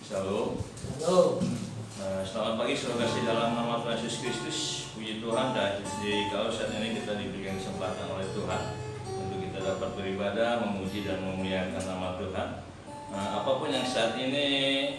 Shalom. Halo. Selamat pagi, saudara kasih dalam nama Tuhan Yesus Kristus. Puji Tuhan, dan kalau saat ini kita diberikan kesempatan oleh Tuhan untuk kita dapat beribadah, memuji dan memuliakan nama Tuhan. Apapun yang saat ini,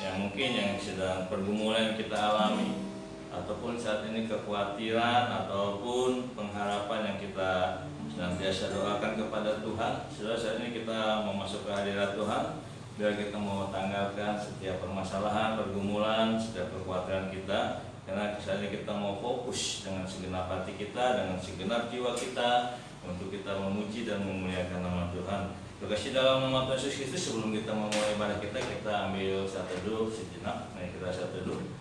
yang mungkin yang sedang pergumulan kita alami, ataupun saat ini kekhawatiran ataupun pengharapan yang kita senantiasa doakan kepada Tuhan. Saudara, saat ini kita mau masuk ke hadirat Tuhan, biar kita mau tanggalkan setiap permasalahan, pergumulan, setiap kekhawatiran kita. Karena saat ini kita mau fokus dengan segenap hati kita, dengan segenap jiwa kita, untuk kita memuji dan memuliakan nama Tuhan. Terkasih dalam nama Tuhan Yesus Kristus, sebelum kita memulai ibadah kita ambil satu teduh sejenak. Mari kita satu teduh.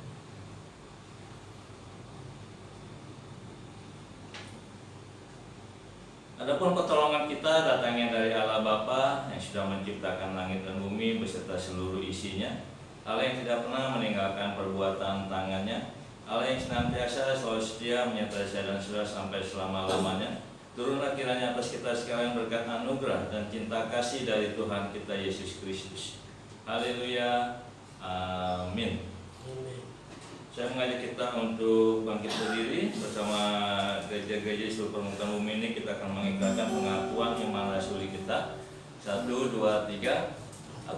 Adapun pertolongan kita datangnya dari Allah Bapa yang sudah menciptakan langit dan bumi beserta seluruh isinya, Allah yang tidak pernah meninggalkan perbuatan tangannya, Allah yang senantiasa selalu setia menyertai saya dan saudara sampai selama-lamanya. Turunlah kiranya atas kita sekalian berkat anugerah dan cinta kasih dari Tuhan kita Yesus Kristus. Haleluya. Amin. Saya mengajak kita untuk bangkit berdiri bersama gereja-gereja di seluruh permukaan bumi ini. Kita akan mengikrarkan pengakuan iman rasuli kita. 1, 2, 3.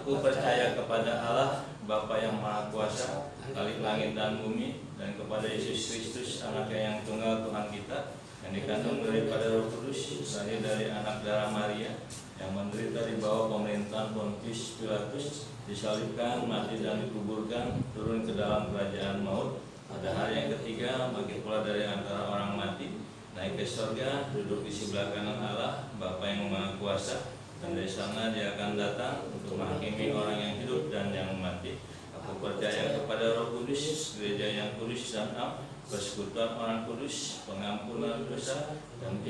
Aku percaya kepada Allah Bapa yang Maha Kuasa, Khalik langit dan bumi, dan kepada Yesus Kristus, Anaknya yang tunggal Tuhan kita, yang dikandung daripada Roh Kudus, lahir dari anak darah Maria, yang menderita di bawah pemerintahan Pontius Pilatus, disalibkan, mati dan dikuburkan, turun ke dalam kerajaan maut. Pada hari yang ketiga bangkit pula dari antara orang mati, naik ke surga, duduk di sebelah kanan Allah Bapa yang Maha Kuasa, dan dari sana Dia akan datang untuk menghakimi orang yang hidup dan yang mati. Aku percaya kepada Roh Kudus, gereja yang kudus dan am, persekutuan orang kudus, pengampunan dosa, dan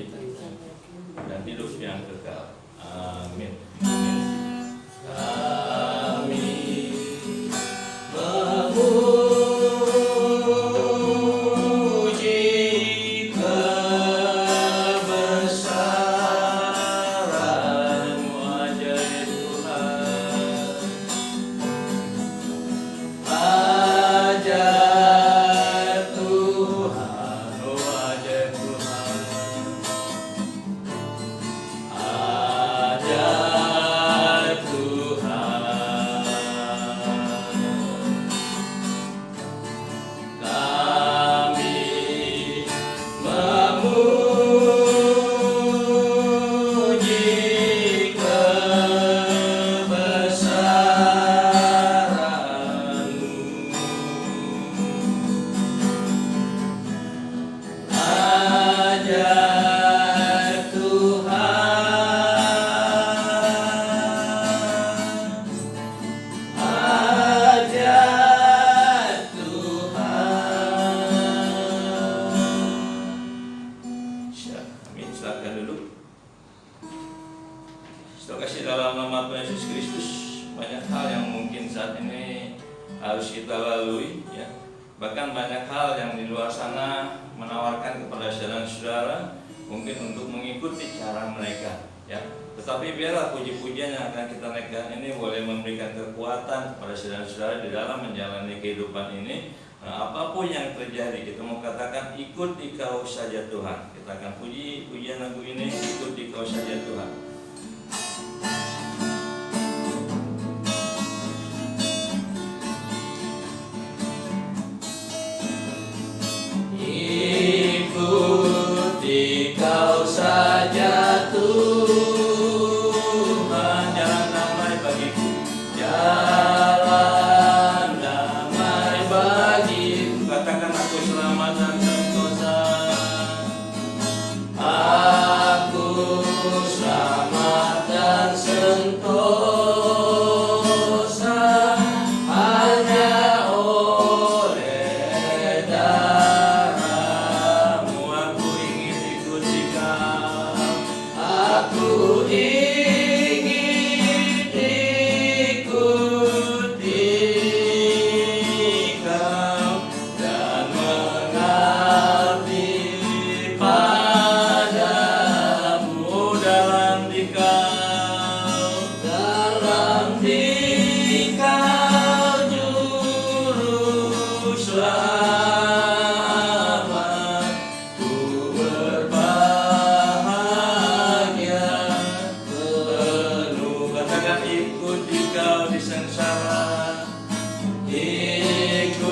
hidup yang kekal. Amin. Kami memuji kebesaran-Mu ajaib Tuhan, ajaib Tuhan, oh ajaib Tuhan, ajaib Tuhan. Kami memuji kebesaran-Mu, ajaib Tuhan, ajaib Tuhan. Amin. Silakan duduk. Saudara kasih dalam nama Tuhan Yesus Kristus, banyak hal yang mungkin saat ini harus kita lalui, ya. Bahkan banyak hal yang di luar sana menawarkan kepada saudara-saudara mungkin untuk mengikuti cara mereka, ya. Tetapi biarlah puji-pujian yang akan kita naikkan ini boleh memberikan kekuatan kepada saudara-saudara di dalam menjalani kehidupan ini. Apapun yang terjadi, kita mau katakan ikuti Kau saja Tuhan. Kita akan puji pujian lagu ini, ikuti Kau saja Tuhan. Ikuti Kau saja Tuhan, jalan damai bagiku, jalan damai bagiku. Katakan aku selamat dan sentosa, aku selamat di sengsara, ikuti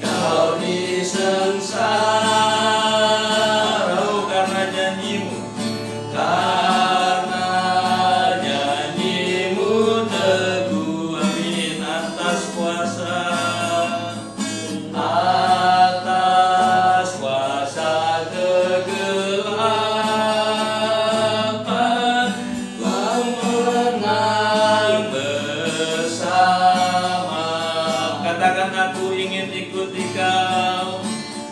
kau di sengsara, oh, karena janjimu, karena janjimu teguh, amin, atas kuasa kegelapan, kau menang bersama. Katakan, aku ingin ikuti kau,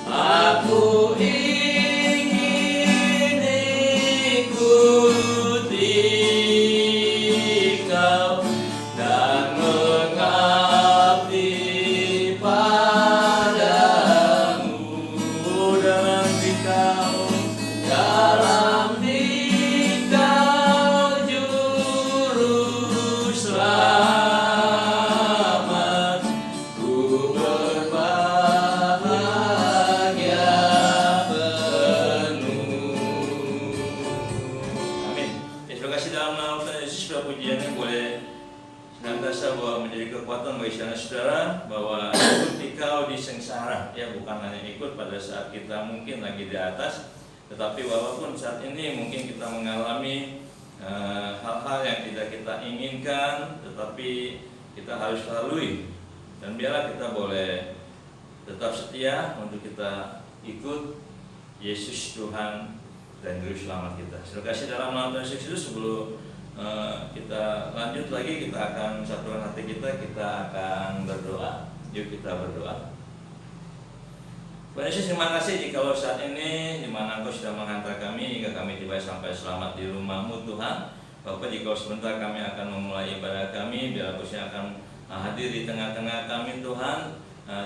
aku ingin ikuti kau dan mengabdi padamu. Dalam dikau juru selamat, ku berbahagia penuh. Amin. Terima kasih dalam nama Tuhan Yesus. Pujiannya boleh senantiasa bahwa menjadi kekuatan bagi saudara bahwa ikuti kau di sengsara, ya, bukan hanya ikut pada saat kita mungkin lagi di atas, tetapi walaupun saat ini mungkin kita mengalami hal-hal yang tidak kita inginkan, tetapi kita harus lalui, dan biarlah kita boleh tetap setia untuk kita ikut Yesus Tuhan dan Juru Selamat kita. Terima kasih dalam nama Tuhan Yesus. Sebelum kita lanjut lagi, kita akan satukan hati kita akan berdoa. Yuk kita berdoa. Tuhan Yesus, terima kasih jikalau saat ini di mana Engkau sudah menghantar kami hingga kami tiba sampai selamat di rumah-Mu Tuhan. Bapak, jikalau sebentar kami akan memulai ibadah kami, biar Engkau akan hadir di tengah-tengah kami Tuhan,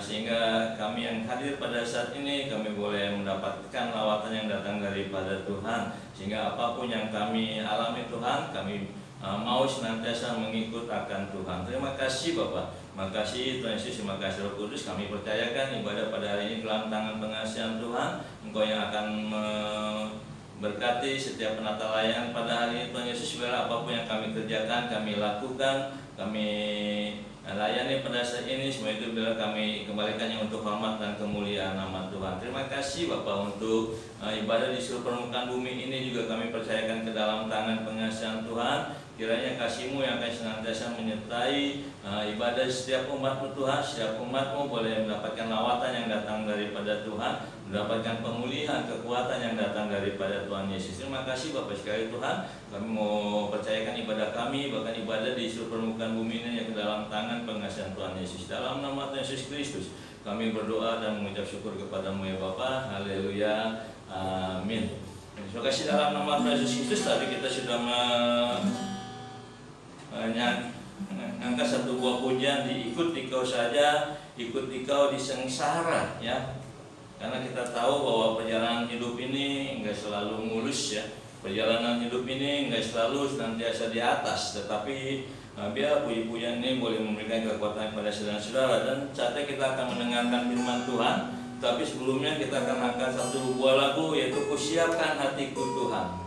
sehingga kami yang hadir pada saat ini kami boleh mendapatkan lawatan yang datang daripada Tuhan, sehingga apapun yang kami alami Tuhan, kami mau senantiasa mengikut akan Tuhan. Terima kasih Bapak, terima kasih Tuhan Yesus, terima kasih Roh Kudus. Kami percayakan ibadah pada hari ini dalam tangan pengasihan Tuhan. Engkau yang akan berkati setiap penata layanan pada hari ini Tuhan Yesus. Biar apapun yang kami kerjakan, kami lakukan, kami layani pada saat ini, semua itu bila kami kembalikannya untuk hormat dan kemuliaan nama Tuhan. Terima kasih Bapak untuk ibadah di seluruh permukaan bumi ini juga kami percayakan ke dalam tangan pengasihan Tuhan. Kiranya kasih-Mu yang akan senantiasa menyertai ibadah setiap umat-Mu Tuhan. Setiap umat-Mu boleh mendapatkan lawatan yang datang daripada Tuhan, mendapatkan pemulihan, kekuatan yang datang daripada Tuhan Yesus. Terima kasih Bapak sekali Tuhan. Kami mau percayakan ibadah kami, bahkan ibadah di seluruh permukaan bumi ini yang ke dalam tangan pengasihan Tuhan Yesus. Dalam nama Tuhan Yesus Kristus kami berdoa dan mengucap syukur kepada-Mu ya Bapa. Haleluya. Amin. Terima kasih dalam nama Tuhan Yesus Kristus. Tadi kita sudah angkat satu buah pujian, diikuti kau saja, ikuti kau di sengsara, ya. Karena kita tahu bahwa perjalanan hidup ini enggak selalu mulus, ya. Perjalanan hidup ini enggak selalu senantiasa di atas, tetapi biar puji-pujian ini boleh memberikan kekuatan kepada saudara-saudara. Dan saatnya kita akan mendengarkan firman Tuhan. Tapi sebelumnya kita akan angkat satu buah lagu, yaitu Kusiapkan Hatiku Tuhan.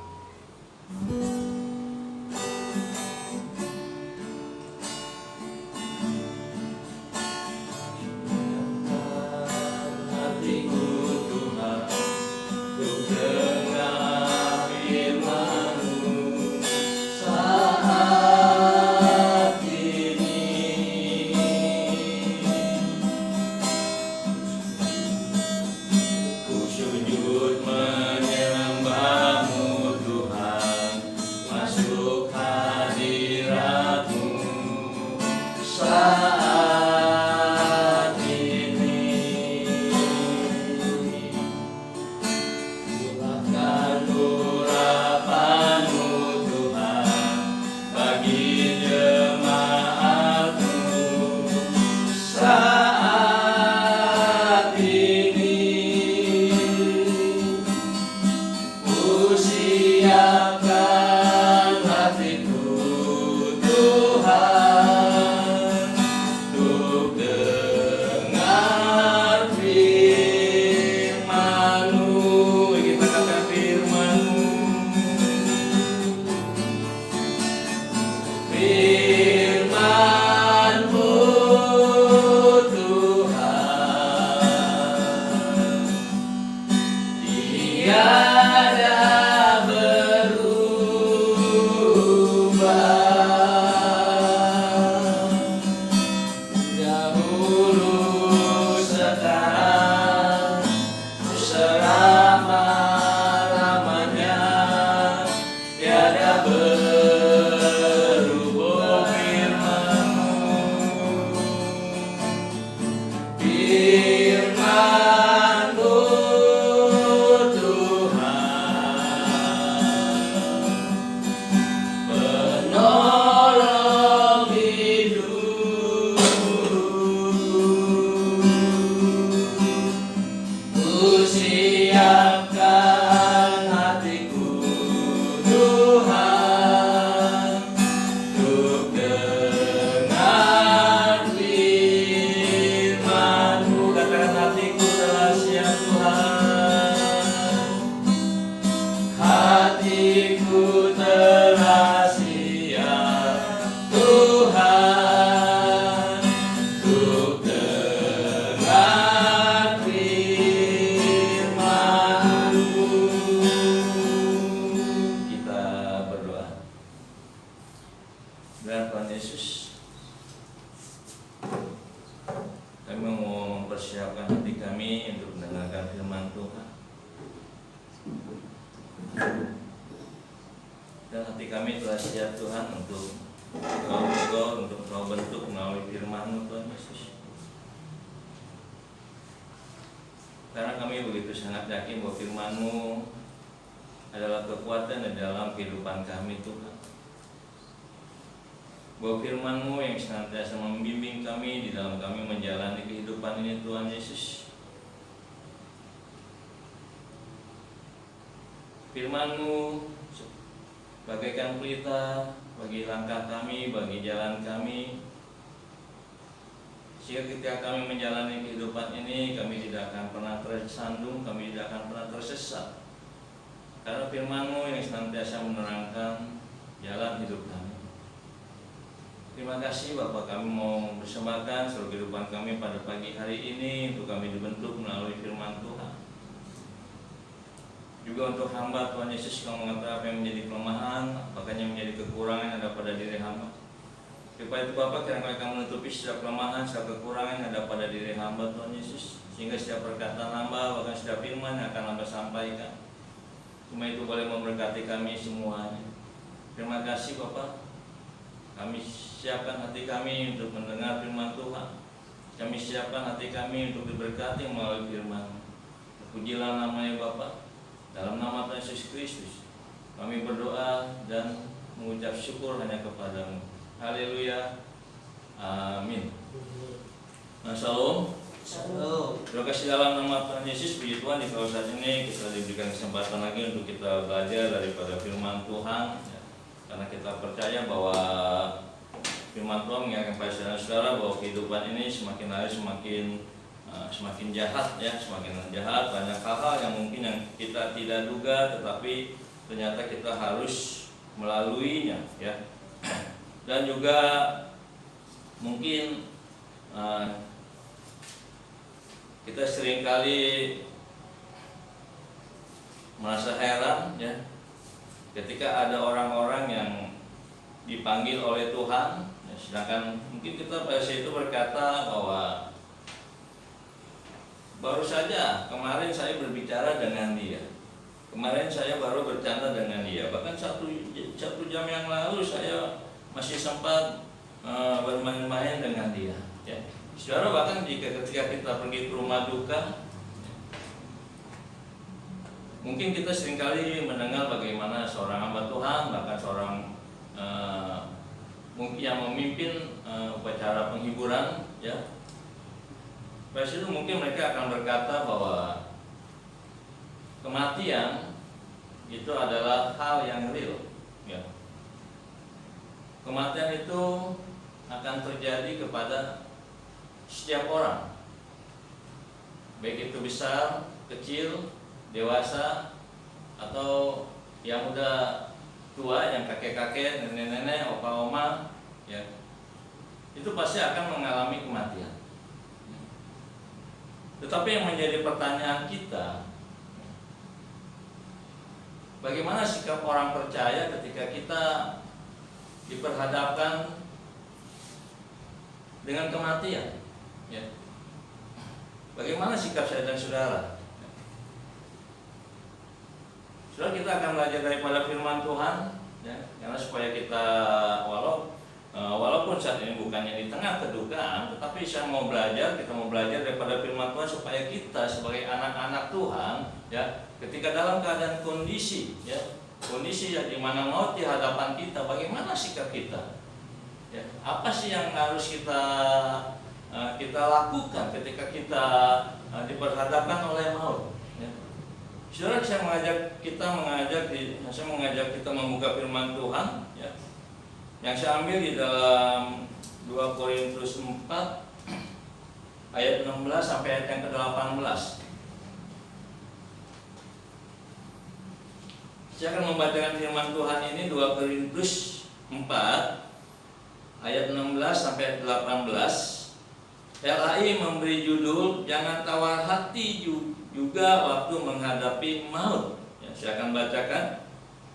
mendengar firman Tuhan. Dan hati kami telah siap Tuhan untuk Kau tegur, untuk Kau bentuk melalui firman-Mu Tuhan Yesus. Karena kami begitu sangat yakin bahwa firman-Mu adalah kekuatan di dalam kehidupan kami Tuhan. Bahwa firman-Mu yang senantiasa membimbing kami di dalam kami menjalani kehidupan ini Tuhan Yesus. Firman-Mu bagaikan pelita bagi langkah kami, bagi jalan kami, sehingga ketika kami menjalani kehidupan ini, kami tidak akan pernah tersandung, kami tidak akan pernah tersesat. Karena firman-Mu yang senantiasa menerangkan jalan hidup kami. Terima kasih Bapak, kami mau bersembahkan seluruh kehidupan kami pada pagi hari ini untuk kami dibentuk melalui firman Tuhan. Juga untuk hamba Tuhan Yesus, Kau mengetahui apa yang menjadi kelemahan, apakah yang menjadi kekurangan ada pada diri hamba. Supaya itu Bapak, kiranya Kau menutupi setiap kelemahan, setiap kekurangan yang ada pada diri hamba Tuhan Yesus, sehingga setiap perkataan hamba, bahkan setiap firman yang akan hamba sampaikan, cuma itu boleh memberkati kami semuanya. Terima kasih Bapak. Kami siapkan hati kami untuk mendengar firman Tuhan. Kami siapkan hati kami untuk diberkati melalui firman. Pujilah namanya Bapak. Dalam nama Tuhan Yesus Kristus kami berdoa dan mengucap syukur hanya kepadamu. Haleluya. Amin. Shalom. Terima kasih dalam nama Tuhan Yesus. Puji Tuhan, di saat ini kita diberikan kesempatan lagi untuk kita belajar daripada firman Tuhan, ya. Karena kita percaya bahwa firman Tuhan mengingatkan pada saudara-saudara bahwa kehidupan ini semakin hari semakin jahat, ya, semakin jahat. Banyak hal-hal yang mungkin yang kita tidak duga, tetapi ternyata kita harus melaluinya, ya. Dan juga mungkin kita seringkali merasa heran, ya, ketika ada orang-orang yang dipanggil oleh Tuhan, ya, sedangkan mungkin kita pada saat itu berkata bahwa baru saja kemarin saya berbicara dengan dia, kemarin saya baru bercanda dengan dia, bahkan satu jam yang lalu saya masih sempat bermain-main dengan dia, ya. Saudara, bahkan ketika kita pergi ke rumah duka, mungkin kita seringkali mendengar bagaimana seorang hamba Tuhan, bahkan seorang mungkin yang memimpin upacara penghiburan, ya, pada situ mungkin mereka akan berkata bahwa kematian itu adalah hal yang real, ya. Kematian itu akan terjadi kepada setiap orang, baik itu besar, kecil, dewasa, atau yang udah tua, yang kakek-kakek, nenek-nenek, opa-oma, ya, itu pasti akan mengalami kematian. Tetapi yang menjadi pertanyaan kita, bagaimana sikap orang percaya ketika kita diperhadapkan dengan kematian, ya? Bagaimana sikap saya dan saudara? Saudara, kita akan belajar daripada firman Tuhan, ya, karena supaya kita walaupun saat ini bukannya di tengah kedukaan, tetapi kita mau belajar daripada firman Tuhan supaya kita sebagai anak-anak Tuhan, ya, ketika dalam keadaan kondisi yang di mana maut di hadapan kita, bagaimana sikap kita? Ya, apa sih yang harus kita lakukan ketika kita diperhadapkan oleh maut? Ya. Saudara, saya mengajak kita membuka firman Tuhan, ya, yang saya ambil di dalam 2 Korintus 4 ayat 16 sampai ayat yang ke-18. Saya akan membacakan firman Tuhan ini 2 Korintus 4 ayat 16 sampai ayat 18. LAI memberi judul "Jangan tawar hati juga waktu menghadapi maut." Ya, saya akan bacakan.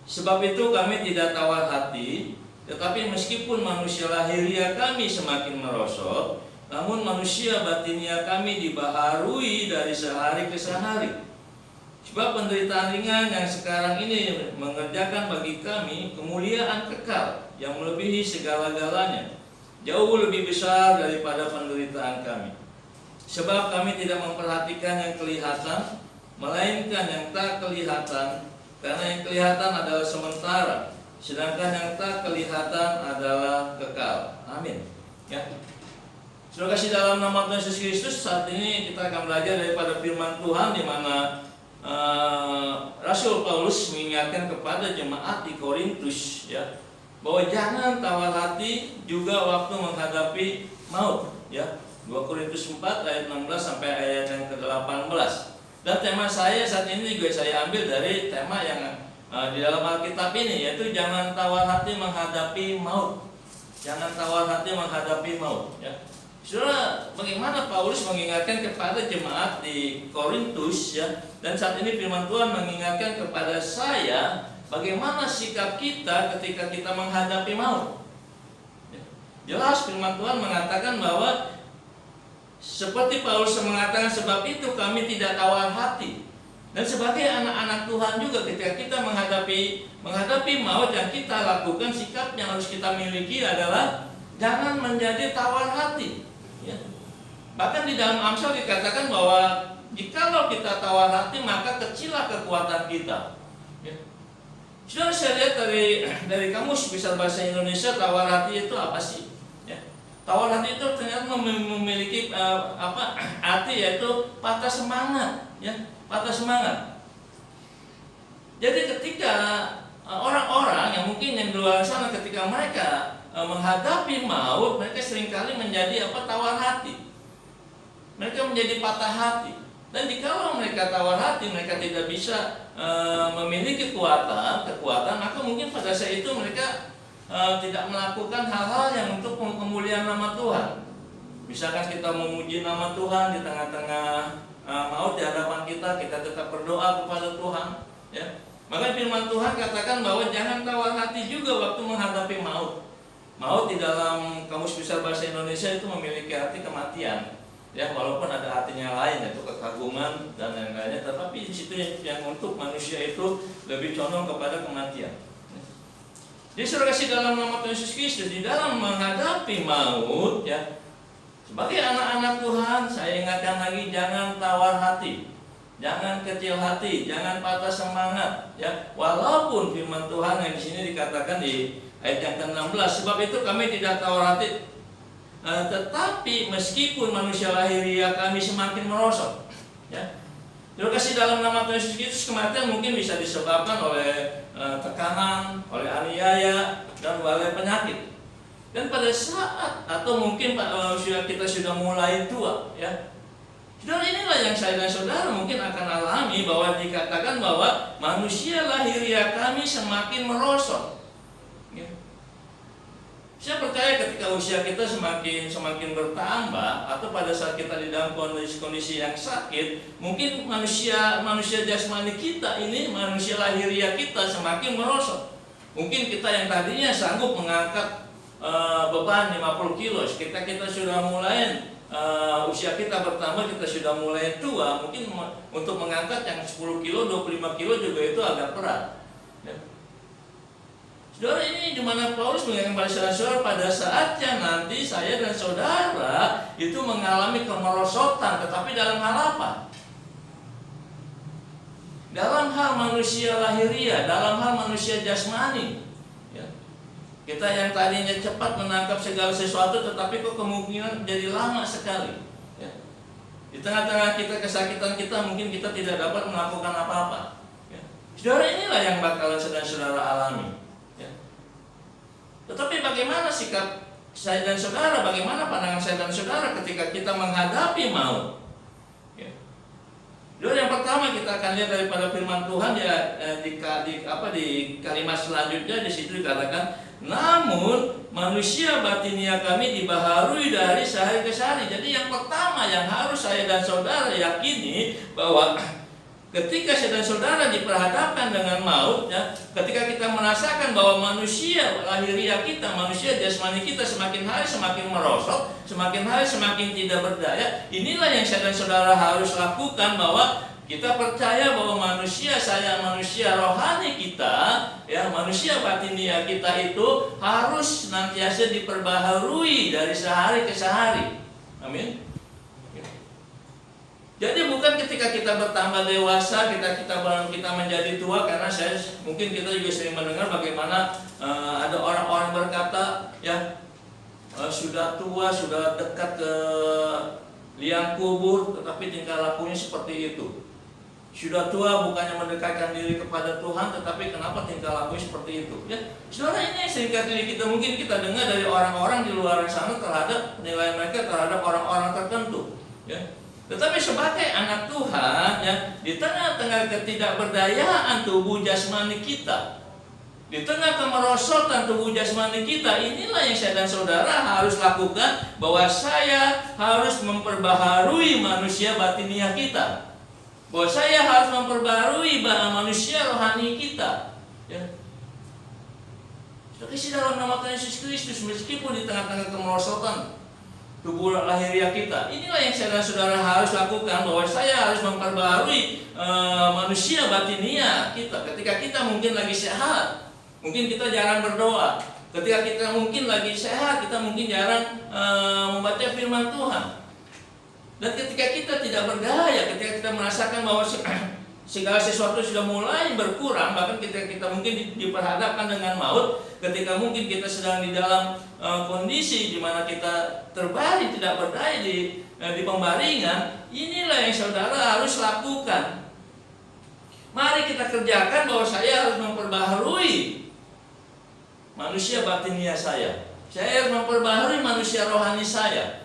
"Sebab itu kami tidak tawar hati, tetapi meskipun manusia lahiriah kami semakin merosot, namun manusia batinia kami dibaharui dari sehari ke sehari. Sebab penderitaan ringan yang sekarang ini mengerjakan bagi kami kemuliaan kekal yang melebihi segala-galanya, jauh lebih besar daripada penderitaan kami. Sebab kami tidak memperhatikan yang kelihatan, melainkan yang tak kelihatan, karena yang kelihatan adalah sementara, sedangkan yang tak kelihatan adalah kekal. Amin. Ya. Saudara kasih dalam nama Tuhan Yesus Kristus, saat ini kita akan belajar daripada firman Tuhan, di mana Rasul Paulus mengingatkan kepada jemaat di Korintus, ya, bahwa jangan tawar hati juga waktu menghadapi maut, ya. 2 Korintus 4 ayat 16 sampai ayat yang ke-18. Dan tema saya saat ini juga saya ambil dari tema yang di dalam Alkitab ini, yaitu jangan tawar hati menghadapi maut. Jangan tawar hati menghadapi maut, ya. Saudara, bagaimana Paulus mengingatkan kepada jemaat di Korintus, ya, dan saat ini firman Tuhan mengingatkan kepada saya bagaimana sikap kita ketika kita menghadapi maut. Jelas firman Tuhan mengatakan bahwa seperti Paulus mengatakan, sebab itu kami tidak tawar hati. Dan sebagai anak-anak Tuhan juga, ketika kita menghadapi maut, yang kita lakukan, sikap yang harus kita miliki adalah jangan menjadi tawar hati. Ya. Bahkan di dalam Amsal dikatakan bahwa jikalau kita tawar hati, maka kecillah kekuatan kita. Ya. Sudah saya lihat dari Kamus Besar Bahasa Indonesia, tawar hati itu apa sih? Ya. Tawar hati itu ternyata memiliki arti, yaitu patah semangat, ya, patah semangat. Jadi ketika orang-orang yang mungkin yang di luar sana, ketika mereka menghadapi maut, mereka seringkali menjadi tawar hati. Mereka menjadi patah hati. Dan jikalau mereka tawar hati, mereka tidak bisa memiliki kekuatan, maka mungkin pada saat itu mereka tidak melakukan hal-hal yang untuk kemuliaan nama Tuhan. Misalkan kita memuji nama Tuhan di tengah-tengah maut di hadapan kita tetap berdoa kepada Tuhan, ya. Maka firman Tuhan katakan bahwa jangan tawar hati juga waktu menghadapi maut. Maut di dalam Kamus Besar Bahasa Indonesia itu memiliki arti kematian, ya, walaupun ada artinya lain, yaitu kekaguman dan lain-lainnya, tetapi di situ yang untuk manusia itu lebih condong kepada kematian. Jadi saudara kasih dalam nama Tuhan Yesus Kristus, di dalam menghadapi maut, ya, sebagai anak-anak Tuhan, saya ingatkan lagi, jangan tawar hati, jangan kecil hati, jangan patah semangat, ya. Walaupun firman Tuhan yang di sini dikatakan di ayat yang ke-16, sebab itu kami tidak tawar hati, tetapi meskipun manusia lahiriah kami semakin merosot, ya. Terima kasih dalam nama Tuhan Yesus Kristus, kematian mungkin bisa disebabkan oleh tekanan, oleh aniaya, dan oleh penyakit. Dan pada saat atau mungkin kita sudah mulai tua, ya. Saudara, inilah yang saya dan saudara mungkin akan alami, bahwa dikatakan bahwa manusia lahiriah kami semakin merosot. Saya percaya ketika usia kita semakin bertambah, atau pada saat kita di dalam kondisi yang sakit, mungkin manusia jasmani kita ini, manusia lahiriah kita semakin merosot. Mungkin kita yang tadinya sanggup mengangkat beban 50 kilo, kita sudah mulai usia kita bertambah, kita sudah mulai tua, mungkin untuk mengangkat yang 10 kilo, 25 kilo juga itu agak berat, ya. Saudara, ini dimana Paulus mengingatkan pada saudara, pada saatnya nanti saya dan saudara itu mengalami kemerosotan, tetapi dalam hal apa? Dalam hal manusia lahiriah, dalam hal manusia jasmani, ya. Kita yang tadinya cepat menangkap segala sesuatu, tetapi kok kemungkinan jadi lama sekali, ya. Di tengah-tengah kita kesakitan kita, mungkin kita tidak dapat melakukan apa-apa, ya. Saudara, inilah yang bakalan saudara alami. Tetapi bagaimana sikap saya dan saudara, bagaimana pandangan saya dan saudara ketika kita menghadapi maut? Ya. Yang pertama kita akan lihat daripada firman Tuhan, ya, di kalimat selanjutnya di situ dikatakan, namun manusia batinia kami dibaharui dari sehari ke sehari. Jadi yang pertama yang harus saya dan saudara yakini, bahwa Ketika saya dan saudara diperhadapkan dengan maut, ya, ketika kita merasakan bahwa manusia lahiriah kita, manusia jasmani kita semakin hari semakin merosot, semakin hari semakin tidak berdaya, inilah yang saya dan saudara harus lakukan, bahwa kita percaya bahwa manusia rohani kita, ya, manusia batinia kita itu harus senantiasa diperbaharui dari sehari ke sehari. Amin. Jadi bukan ketika kita bertambah dewasa, kita menjadi tua, karena mungkin kita juga sering mendengar bagaimana ada orang-orang berkata, ya, sudah tua, sudah dekat ke liang kubur, tetapi tingkah lakunya seperti itu. Sudah tua bukannya mendekatkan diri kepada Tuhan, tetapi kenapa tingkah lakunya seperti itu? Ya, saudara, ini seringkali mungkin kita dengar dari orang-orang di luar sana terhadap penilaian mereka terhadap orang-orang tertentu. Ya. Tetapi sebagai anak Tuhan, ya, di tengah-tengah ketidakberdayaan tubuh jasmani kita, di tengah kemerosotan tubuh jasmani kita, inilah yang saya dan saudara harus lakukan, bahwa saya harus memperbaharui manusia batiniah kita, bahwa saya harus memperbaharui manusia rohani kita, ya. Tapi dalam nama Tuhan Yesus Kristus, meskipun di tengah-tengah kemerosotan tubuh lahiriah kita, inilah yang saya dan saudara harus lakukan, bahwa saya harus memperbaharui manusia batinia kita. Ketika kita mungkin lagi sehat, mungkin kita jarang berdoa. Ketika kita mungkin lagi sehat, kita mungkin jarang membaca firman Tuhan. Dan ketika kita tidak berdaya, ketika kita merasakan bahwa segala sesuatu sudah mulai berkurang, bahkan ketika kita mungkin diperhadapkan dengan maut, ketika mungkin kita sedang di dalam kondisi di mana kita terbaring tidak berdaya di pembaringan, inilah yang saudara harus lakukan. Mari kita kerjakan, bahwa saya harus memperbaharui manusia batinia saya. Saya harus memperbaharui manusia rohani saya.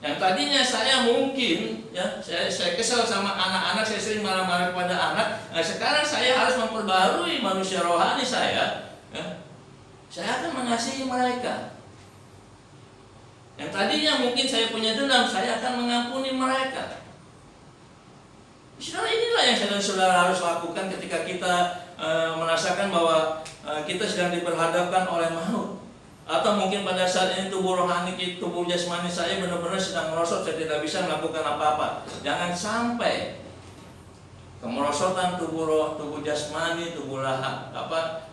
Yang tadinya saya mungkin, ya, saya kesal sama anak-anak, saya sering marah-marah kepada anak. Nah, sekarang saya harus memperbaharui manusia rohani saya, ya. Saya akan mengasihi mereka. Yang tadinya mungkin saya punya dendam, saya akan mengampuni mereka. Saudara, inilah yang saya dan saudara harus lakukan ketika kita merasakan bahwa kita sedang diperhadapkan oleh maut. Atau mungkin pada saat ini tubuh rohani, tubuh jasmani saya benar-benar sedang merosot, saya tidak bisa melakukan apa-apa. Jangan sampai kemerosotan tubuh jasmani, tubuh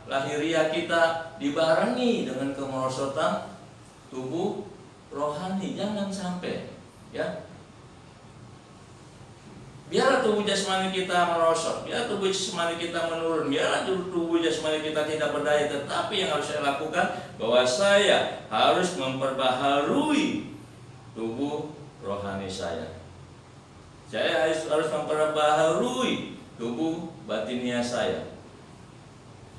lahiriah kita dibarengi dengan kemerosotan tubuh rohani. Jangan sampai, ya. Biarlah tubuh jasmani kita merosot, biarlah tubuh jasmani kita menurun, biarlah tubuh jasmani kita tidak berdaya. Tetapi yang harus saya lakukan, bahwa saya harus memperbaharui tubuh rohani saya. Saya harus memperbaharui tubuh batinia saya.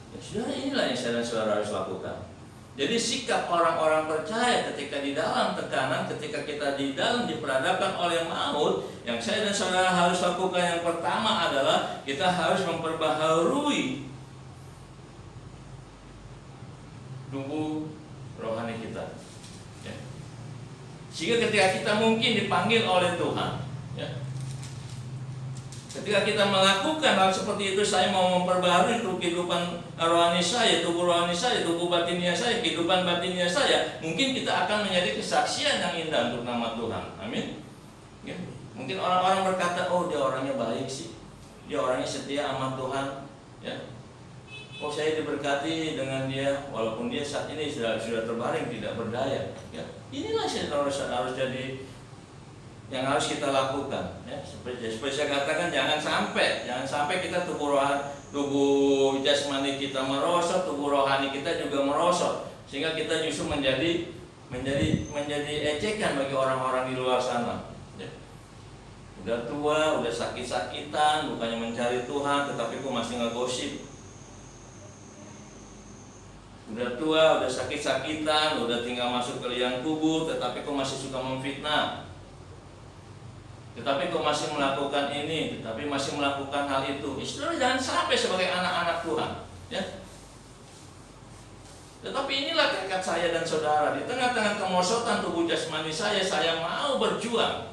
Ya, saudara, inilah yang saya dan saudara harus lakukan. Jadi sikap orang-orang percaya ketika di dalam tekanan, ketika kita di dalam diperhadapkan oleh maut, yang saya dan saudara harus lakukan yang pertama adalah kita harus memperbaharui tubuh rohani kita, ya. Sehingga ketika kita mungkin dipanggil oleh Tuhan, ya, ketika kita melakukan hal seperti itu, saya mau memperbaharui kehidupan rohani saya, tubuh rohani saya, tubuh batinia saya, kehidupan batinia saya, mungkin kita akan menjadi kesaksian yang indah untuk nama Tuhan. Amin. Ya. Mungkin orang-orang berkata, oh, dia orangnya baik sih, dia orangnya setia sama Tuhan, ya. Oh, saya diberkati dengan dia, walaupun dia saat ini sudah terbaring tidak berdaya, ya. Inilah harus jadi yang harus kita lakukan, ya. Seperti saya katakan, jangan sampai kita tubuh jasmani kita merosot, tubuh rohani kita juga merosot, sehingga kita justru menjadi ejekan bagi orang-orang di luar sana, ya. Udah tua, udah sakit-sakitan, bukannya mencari Tuhan, tetapi kok masih ngegosip. Udah tua, udah sakit-sakitan, udah tinggal masuk ke liang kubur, tetapi kok masih suka memfitnah. Tetapi kok masih melakukan ini, tetapi masih melakukan hal itu. Saudara, jangan sampai sebagai anak-anak Tuhan, ya. Tetapi inilah tekad saya dan saudara, di tengah-tengah kemerosotan tubuh jasmani saya mau berjuang.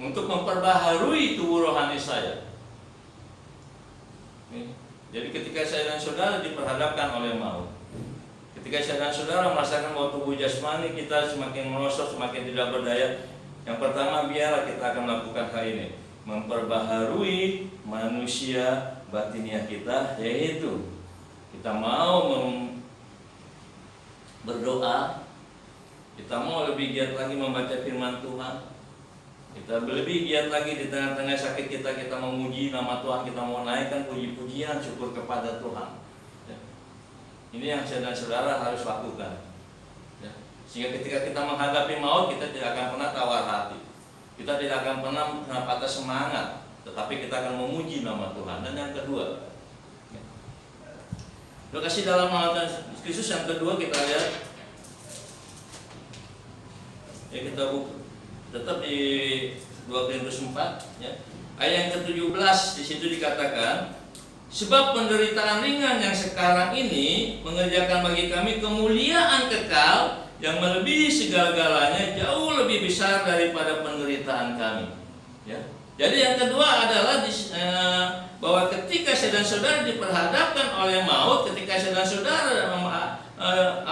untuk memperbaharui tubuh rohani saya. Jadi ketika saya dan saudara diperhadapkan oleh maut, ketika saya dan saudara merasakan bahwa tubuh jasmani kita semakin merosot, semakin tidak berdaya, yang pertama biarlah kita akan melakukan hal ini, memperbaharui manusia batinia kita, yaitu kita mau berdoa, kita mau lebih giat lagi membaca firman Tuhan, kita lebih giat lagi di tengah-tengah sakit kita memuji nama Tuhan, kita mau naikkan puji-pujian syukur kepada Tuhan. Ya. Ini yang saya dan saudara harus lakukan. Ya. Sehingga ketika kita menghadapi maut, kita tidak akan pernah tawar hati, kita tidak akan pernah patah semangat, tetapi kita akan memuji nama Tuhan. Dan yang kedua, lokasi dalam nama Tuhan Yesus yang kedua kita lihat, ya kita buka tetap di 2 Korintus 4 ya. Ayat yang ke-17 di situ dikatakan, sebab penderitaan ringan yang sekarang ini mengerjakan bagi kami kemuliaan kekal yang melebihi segala-galanya, jauh lebih besar daripada penderitaan kami. Ya. Jadi yang kedua adalah bahwa ketika saya dan saudara diperhadapkan oleh maut, ketika saya dan saudara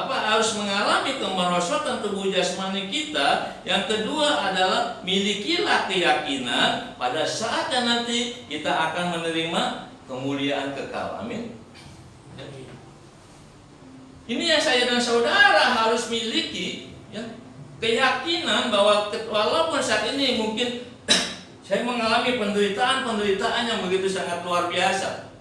harus mengalami kemerosotan tubuh jasmani kita, yang kedua adalah milikilah keyakinan pada saatnya nanti kita akan menerima kemuliaan kekal. Amin. Ini yang saya dan saudara harus miliki, ya, keyakinan bahwa walaupun saat ini mungkin saya mengalami penderitaan yang begitu sangat luar biasa.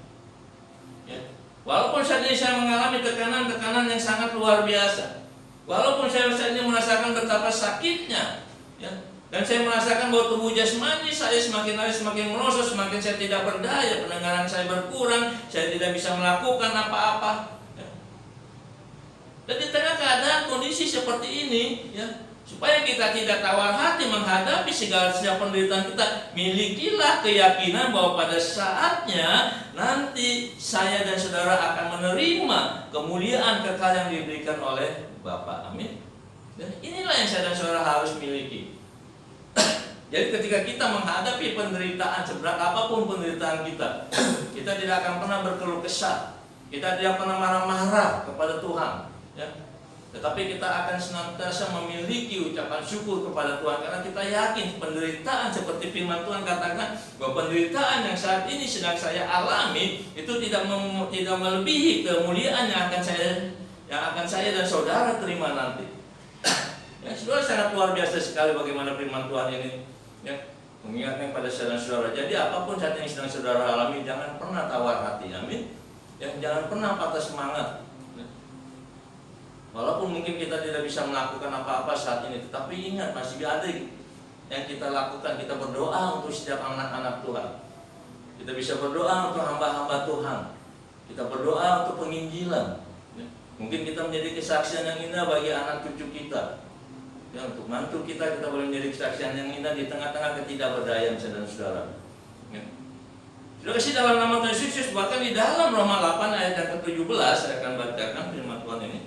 Walaupun saat ini saya mengalami tekanan-tekanan yang sangat luar biasa, walaupun saya saat ini merasakan betapa sakitnya, ya, dan saya merasakan bahwa tubuh jasmani saya semakin hari semakin merosot, semakin saya tidak berdaya, pendengaran saya berkurang, saya tidak bisa melakukan apa-apa. Ya. Dan di tengah keadaan kondisi seperti ini, ya, supaya kita tidak tawar hati menghadapi segala penderitaan kita, milikilah keyakinan bahwa pada saatnya nanti saya dan saudara akan menerima kemuliaan kekal yang diberikan oleh Bapa. Amin. Dan inilah yang saya dan saudara harus miliki. Jadi ketika kita menghadapi penderitaan, seberat apapun penderitaan kita, kita tidak akan pernah berkeluh kesah, kita tidak pernah marah-marah kepada Tuhan, ya. Tetapi kita akan senantiasa memiliki ucapan syukur kepada Tuhan, karena kita yakin penderitaan seperti firman Tuhan katakan bahwa penderitaan yang saat ini sedang saya alami itu tidak melebihi kemuliaan yang akan saya dan saudara terima nanti. Ya, saudara, sangat luar biasa sekali bagaimana firman Tuhan ini, ya, mengingatkan pada saudara saudara. Jadi apapun saat yang sedang saudara alami, jangan pernah tawar hati. Amin. Ya, jangan pernah patah semangat. Walaupun mungkin kita tidak bisa melakukan apa-apa saat ini, tetapi ingat masih ada yang kita lakukan. Kita berdoa untuk setiap anak-anak Tuhan. Kita bisa berdoa untuk hamba-hamba Tuhan. Kita berdoa untuk penginjilan. Mungkin kita menjadi kesaksian yang indah bagi anak cucu kita. Ya, untuk mantu kita boleh menjadi kesaksian yang indah di tengah-tengah ketidakberdayaan saudara-saudara. Ya. Sudah kasih dalam nama Tuhan Yesus, bahkan di dalam Roma 8 ayat yang ke-17 saya akan bacakan firman Tuhan ini.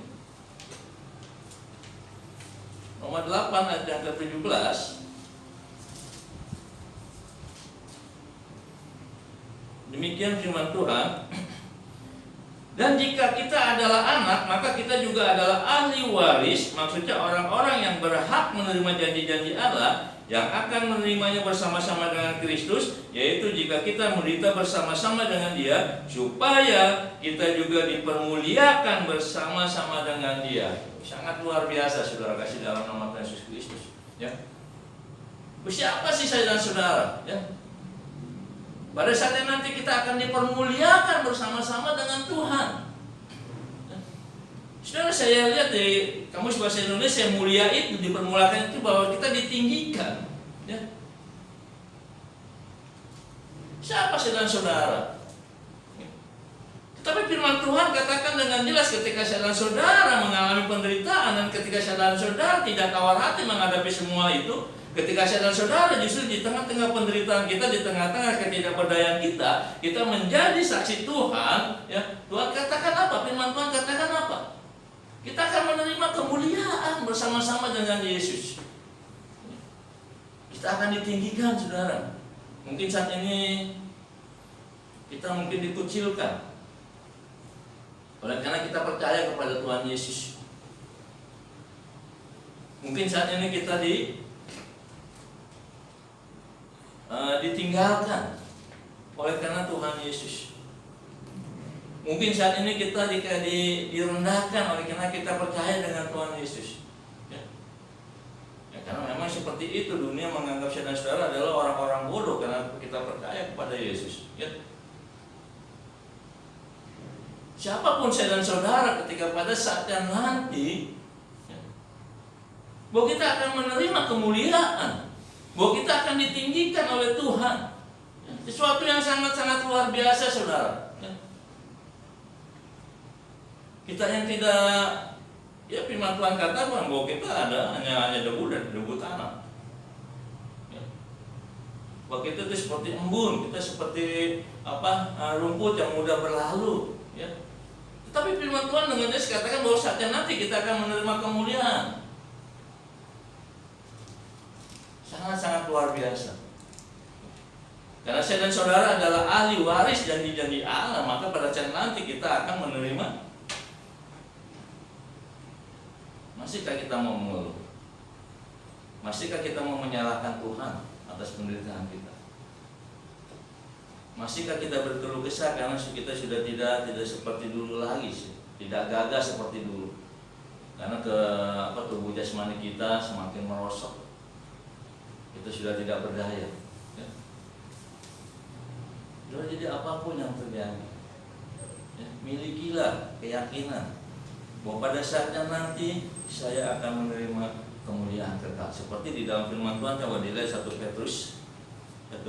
Roma 8 ayat yang ke-17. Demikian firman Tuhan. Dan jika kita adalah anak, maka kita juga adalah ahli waris, maksudnya orang-orang yang berhak menerima janji-janji Allah, yang akan menerimanya bersama-sama dengan Kristus, yaitu jika kita menderita bersama-sama dengan Dia, supaya kita juga dipermuliakan bersama-sama dengan Dia. Sangat luar biasa, saudara kasih dalam nama Tuhan Yesus Kristus. Ya. Siapa sih saya dan saudara? Ya. Pada saatnya nanti kita akan dipermuliakan bersama-sama dengan Tuhan. Ya. Saudara, saya lihat di Kamus Bahasa Indonesia, mulia itu, dipermuliakan itu bahwa kita ditinggikan. Ya. Siapa saya dan saudara? Tapi firman Tuhan katakan dengan jelas, ketika saya dan saudara mengalami penderitaan, dan ketika saya dan saudara tidak tawar hati menghadapi semua itu, ketika saya dan saudara justru di tengah-tengah penderitaan kita, di tengah-tengah ketidakberdayaan kita menjadi saksi Tuhan. Ya, Tuhan katakan apa? Firman Tuhan katakan apa? Kita akan menerima kemuliaan bersama-sama dengan Yesus. kita akan ditinggikan, saudara. Mungkin saat ini kita mungkin dikucilkan oleh karena kita percaya kepada Tuhan Yesus. Mungkin saat ini kita ditinggalkan oleh karena Tuhan Yesus. Mungkin saat ini kita direndahkan oleh karena kita percaya dengan Tuhan Yesus. Ya, karena memang seperti itu, dunia menganggap saya dan saudara adalah orang-orang bodoh karena kita percaya kepada Yesus. Ya. Siapapun saya dan saudara ketika pada saatnya nanti, ya, bahwa kita akan menerima kemuliaan, bahwa kita akan ditinggikan oleh Tuhan. Ya, sesuatu yang sangat-sangat luar biasa, saudara. Ya. Kita yang tidak, ya firman Tuhan katakan bahwa kita hanya debu dan debu tanah. Ya. Bahwa kita itu seperti embun, kita seperti rumput yang mudah berlalu. Ya. Tetapi firman Tuhan dengan jelas katakan bahwa saatnya nanti kita akan menerima kemuliaan. Sangat-sangat luar biasa. Karena saya dan saudara adalah ahli waris janji-janji Allah, maka pada saat nanti kita akan menerima. Masihkah kita mau mengeluh? Masihkah kita mau menyalahkan Tuhan atas penderitaan kita? Masihkah kita berkeluh kesah karena kita sudah tidak seperti dulu lagi, tidak gagah seperti dulu? Karena tubuh jasmani kita semakin merosot, kita sudah tidak berdaya. Ya. Jadi apapun yang terjadi, ya, milikilah keyakinan bahwa pada saatnya nanti saya akan menerima kemuliaan kekal. Seperti di dalam firman Tuhan, coba dilihat 1 Petrus 1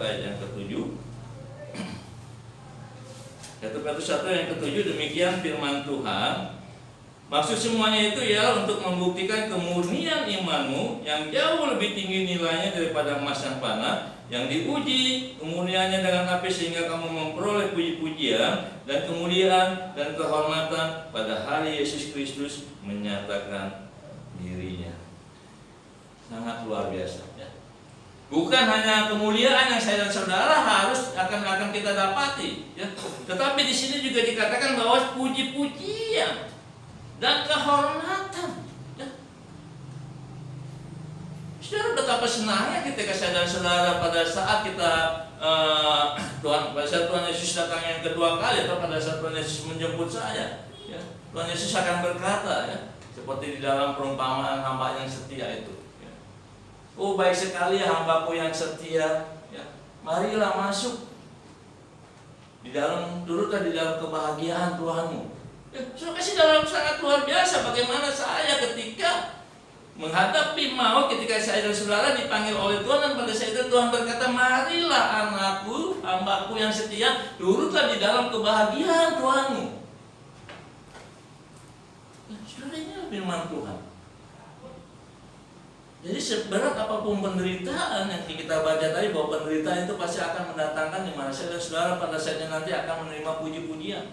ayat yang ke-7. 1 Petrus 1 yang ke-7, demikian firman Tuhan. Maksud semuanya itu ya untuk membuktikan kemurnian imanmu yang jauh lebih tinggi nilainya daripada emas yang fana, yang diuji kemurniannya dengan api sehingga kamu memperoleh puji-pujian dan kemuliaan dan kehormatan pada hari Yesus Kristus menyatakan dirinya. Sangat luar biasa, ya. Bukan hanya kemuliaan yang saya dan saudara akan kita dapati, ya. Tetapi di sini juga dikatakan bahwa puji-pujian dan kehormatan. Ya. Saudara, betapa senangnya ketika saya dan saudara pada saat kita pada saat Tuhan Yesus datang yang kedua kali, atau pada saat Tuhan Yesus menjemput saya, ya, Tuhan Yesus akan berkata, ya, seperti di dalam perumpamaan hamba yang setia itu. Oh, baik sekali hambaku yang setia, ya. Marilah masuk di dalam, turutlah di dalam kebahagiaan Tuhanmu. Ya, sudah kasih dalam sangat luar biasa bagaimana saya ketika menghadapi maut, ketika saya dan saudara dipanggil oleh Tuhan, dan pada saat itu Tuhan berkata, marilah anakku, hambaku yang setia, turutlah di dalam kebahagiaan Tuhanmu. Ya, saudara, ini firman Tuhan. Jadi seberat apapun penderitaan yang kita baca tadi, bahwa penderitaan itu pasti akan mendatangkan di mana saya dan saudara pada saatnya nanti akan menerima puji-pujian.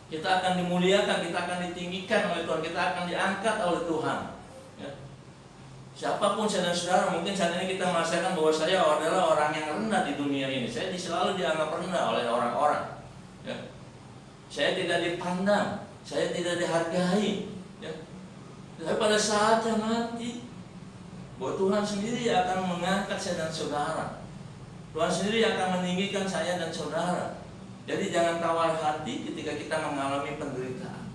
Kita akan dimuliakan, kita akan ditinggikan oleh Tuhan, kita akan diangkat oleh Tuhan. Ya. Siapapun saya dan saudara, mungkin saat ini kita merasakan bahwa saya adalah orang yang rendah di dunia ini. Saya selalu dianggap rendah oleh orang-orang. Ya. Saya tidak dipandang, saya tidak dihargai. Ya. Tapi pada saatnya nanti, bahwa Tuhan sendiri akan mengangkat saya dan saudara. Tuhan sendiri akan meninggikan saya dan saudara. Jadi jangan tawar hati ketika kita mengalami penderitaan.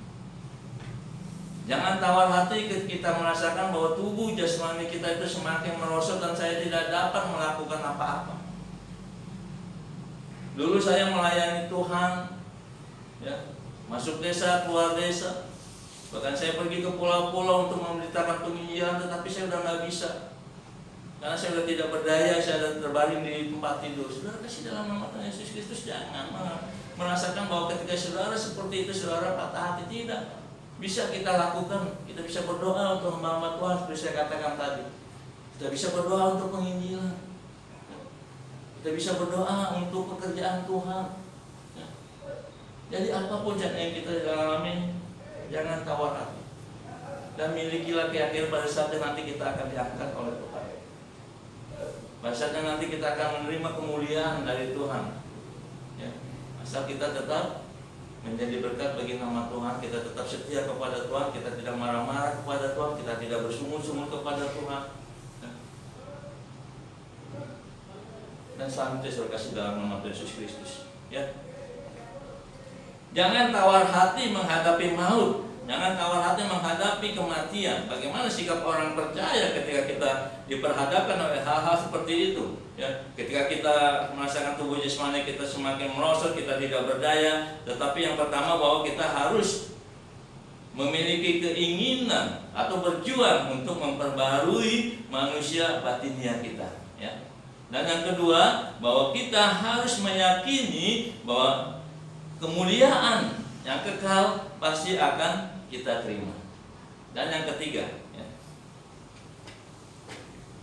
Jangan tawar hati ketika kita merasakan bahwa tubuh jasmani kita itu semakin merosot dan saya tidak dapat melakukan apa-apa. Dulu saya melayani Tuhan, ya, masuk desa, keluar desa. Bahkan saya pergi ke pulau-pulau untuk memberitakan penginjilan, tetapi saya sudah nggak bisa. Karena saya sudah tidak berdaya, saya sudah terbaring di tempat tidur. Saudara, kasih dalam nama Tuhan Yesus Kristus, jangan merasakan bahwa ketika saudara seperti itu, saudara patah hati. Tidak. Bisa kita lakukan, kita bisa berdoa untuk hamba-hamba Tuhan, seperti saya katakan tadi. Kita bisa berdoa untuk penginjilan. Kita bisa berdoa untuk pekerjaan Tuhan. Jadi apapun yang kita alami, jangan tawar hati, dan milikilah keyakinan pada saat nanti kita akan diangkat oleh Tuhan. Pada saatnya nanti kita akan menerima kemuliaan dari Tuhan. Ya, asal kita tetap menjadi berkat bagi nama Tuhan, kita tetap setia kepada Tuhan, kita tidak marah-marah kepada Tuhan, kita tidak bersungut-sungut kepada Tuhan. Dan selanjutnya saya kasih dalam nama Yesus Kristus. Ya, jangan tawar hati menghadapi maut, jangan tawar hati menghadapi kematian. Bagaimana sikap orang percaya ketika kita diperhadapkan oleh hal-hal seperti itu? Ya, ketika kita merasakan tubuh jasmani kita semakin merosot, kita tidak berdaya. Tetapi yang pertama bahwa kita harus memiliki keinginan atau berjuang untuk memperbarui manusia batinia kita. Ya. Dan yang kedua, bahwa kita harus meyakini bahwa kemuliaan yang kekal pasti akan kita terima. Dan yang ketiga, ya,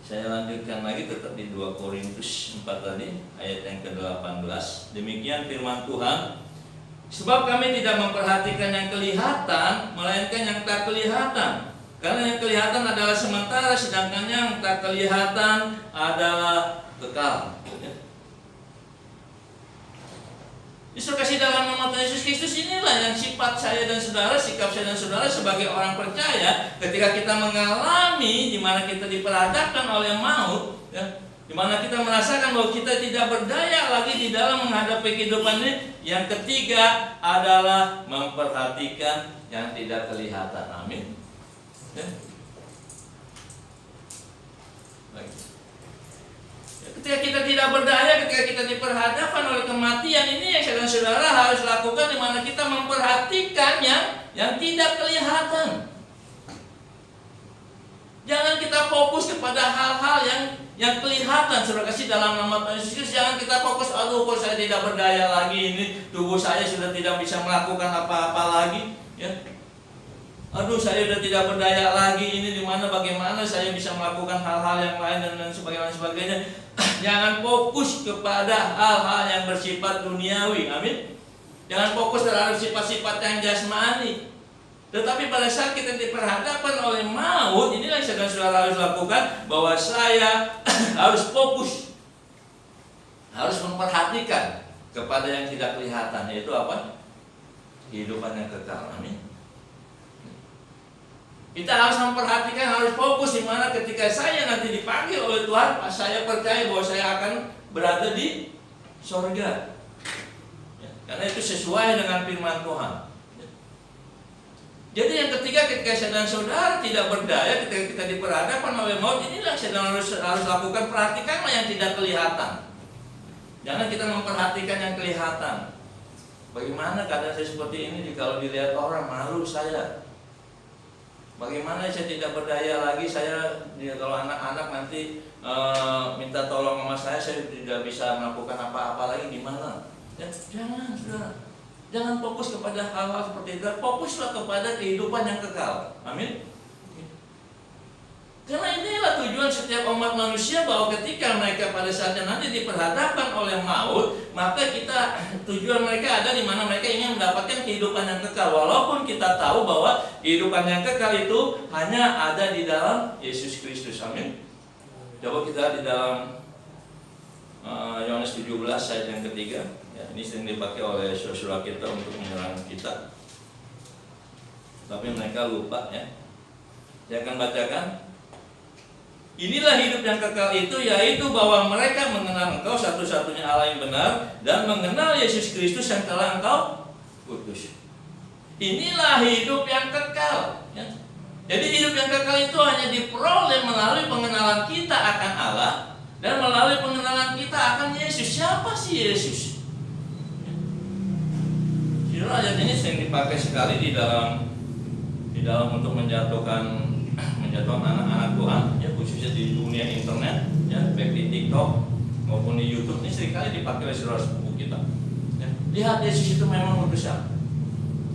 saya lanjutkan lagi tetap di 2 Korintus 4 tadi, ayat yang ke-18. Demikian firman Tuhan, sebab kami tidak memperhatikan yang kelihatan, melainkan yang tak kelihatan. Karena yang kelihatan adalah sementara, sedangkan yang tak kelihatan adalah kekal. Yesus kasih dalam nama Tuhan Yesus Kristus, inilah yang sifat saya dan saudara, sikap saya dan saudara sebagai orang percaya ketika kita mengalami di mana kita diperhadapkan oleh maut, ya, di mana kita merasakan bahwa kita tidak berdaya lagi di dalam menghadapi kehidupan ini. Yang ketiga adalah memperhatikan yang tidak kelihatan. Amin. Ya. Baik. Ketika kita tidak berdaya, ketika kita diperhadapkan oleh kematian, ini yang saudara-saudara harus lakukan, di mana kita memperhatikan yang tidak kelihatan. Jangan kita fokus kepada hal-hal yang kelihatan. Saudara kasih dalam nama Tuhan Yesus Kristus, jangan kita fokus, aduh kok saya tidak berdaya lagi, ini tubuh saya sudah tidak bisa melakukan apa-apa lagi, ya. Aduh saya sudah tidak berdaya lagi, ini dimana bagaimana saya bisa melakukan hal-hal yang lain dan sebagainya. Jangan fokus kepada hal-hal yang bersifat duniawi, amin. Jangan fokus terhadap sifat-sifat yang jasmani. Tetapi pada saat kita diperhadapkan oleh maut, inilah yang saudara harus lakukan, bahwa saya harus fokus, harus memperhatikan kepada yang tidak kelihatan, yaitu apa? Kehidupan yang kekal, amin. Kita harus memperhatikan, harus fokus di mana ketika saya nanti dipanggil oleh Tuhan, saya percaya bahwa saya akan berada di sorga. Ya, karena itu sesuai dengan firman Tuhan. Ya. Jadi yang ketiga, ketika saya dan saudara tidak berdaya, ketika kita diperhadapkan oleh maut, inilah yang harus lakukan. Perhatikanlah yang tidak kelihatan. Jangan kita memperhatikan yang kelihatan. Bagaimana keadaan saya seperti ini, kalau dilihat orang, malu saya. Bagaimana saya tidak berdaya lagi, kalau anak-anak nanti minta tolong sama saya tidak bisa melakukan apa-apa lagi, gimana? Ya, jangan, saudara. Jangan fokus kepada hal-hal seperti itu. Fokuslah kepada kehidupan yang kekal. Amin. Karena inilah tujuan setiap umat manusia, bahwa ketika mereka pada saatnya nanti diperhadapkan oleh maut, maka tujuan mereka ada di mana mereka ingin mendapatkan kehidupan yang kekal. Walaupun kita tahu bahwa kehidupan yang kekal itu hanya ada di dalam Yesus Kristus. Amin. Coba kita di dalam Yohanes 17 ayat yang ketiga. Ya, ini sering dipakai oleh saudara kita untuk menyerang kita, tapi mereka lupa, ya. Saya akan bacakan. Inilah hidup yang kekal itu, yaitu bahwa mereka mengenal Engkau satu-satunya Allah yang benar, dan mengenal Yesus Kristus yang telah Engkau utus. Inilah hidup yang kekal, ya. Jadi hidup yang kekal itu hanya diperoleh melalui pengenalan kita akan Allah dan melalui pengenalan kita akan Yesus. Siapa sih Yesus? Ya. Ayat ini sering dipakai sekali di dalam untuk menjatuhkan anak-anak Tuhan, ya, khususnya di dunia internet, ya, baik di TikTok maupun di YouTube. Ini seringkali dipakai oleh saudara sepupu kita. Ya, lihat Yesus itu memang utusan.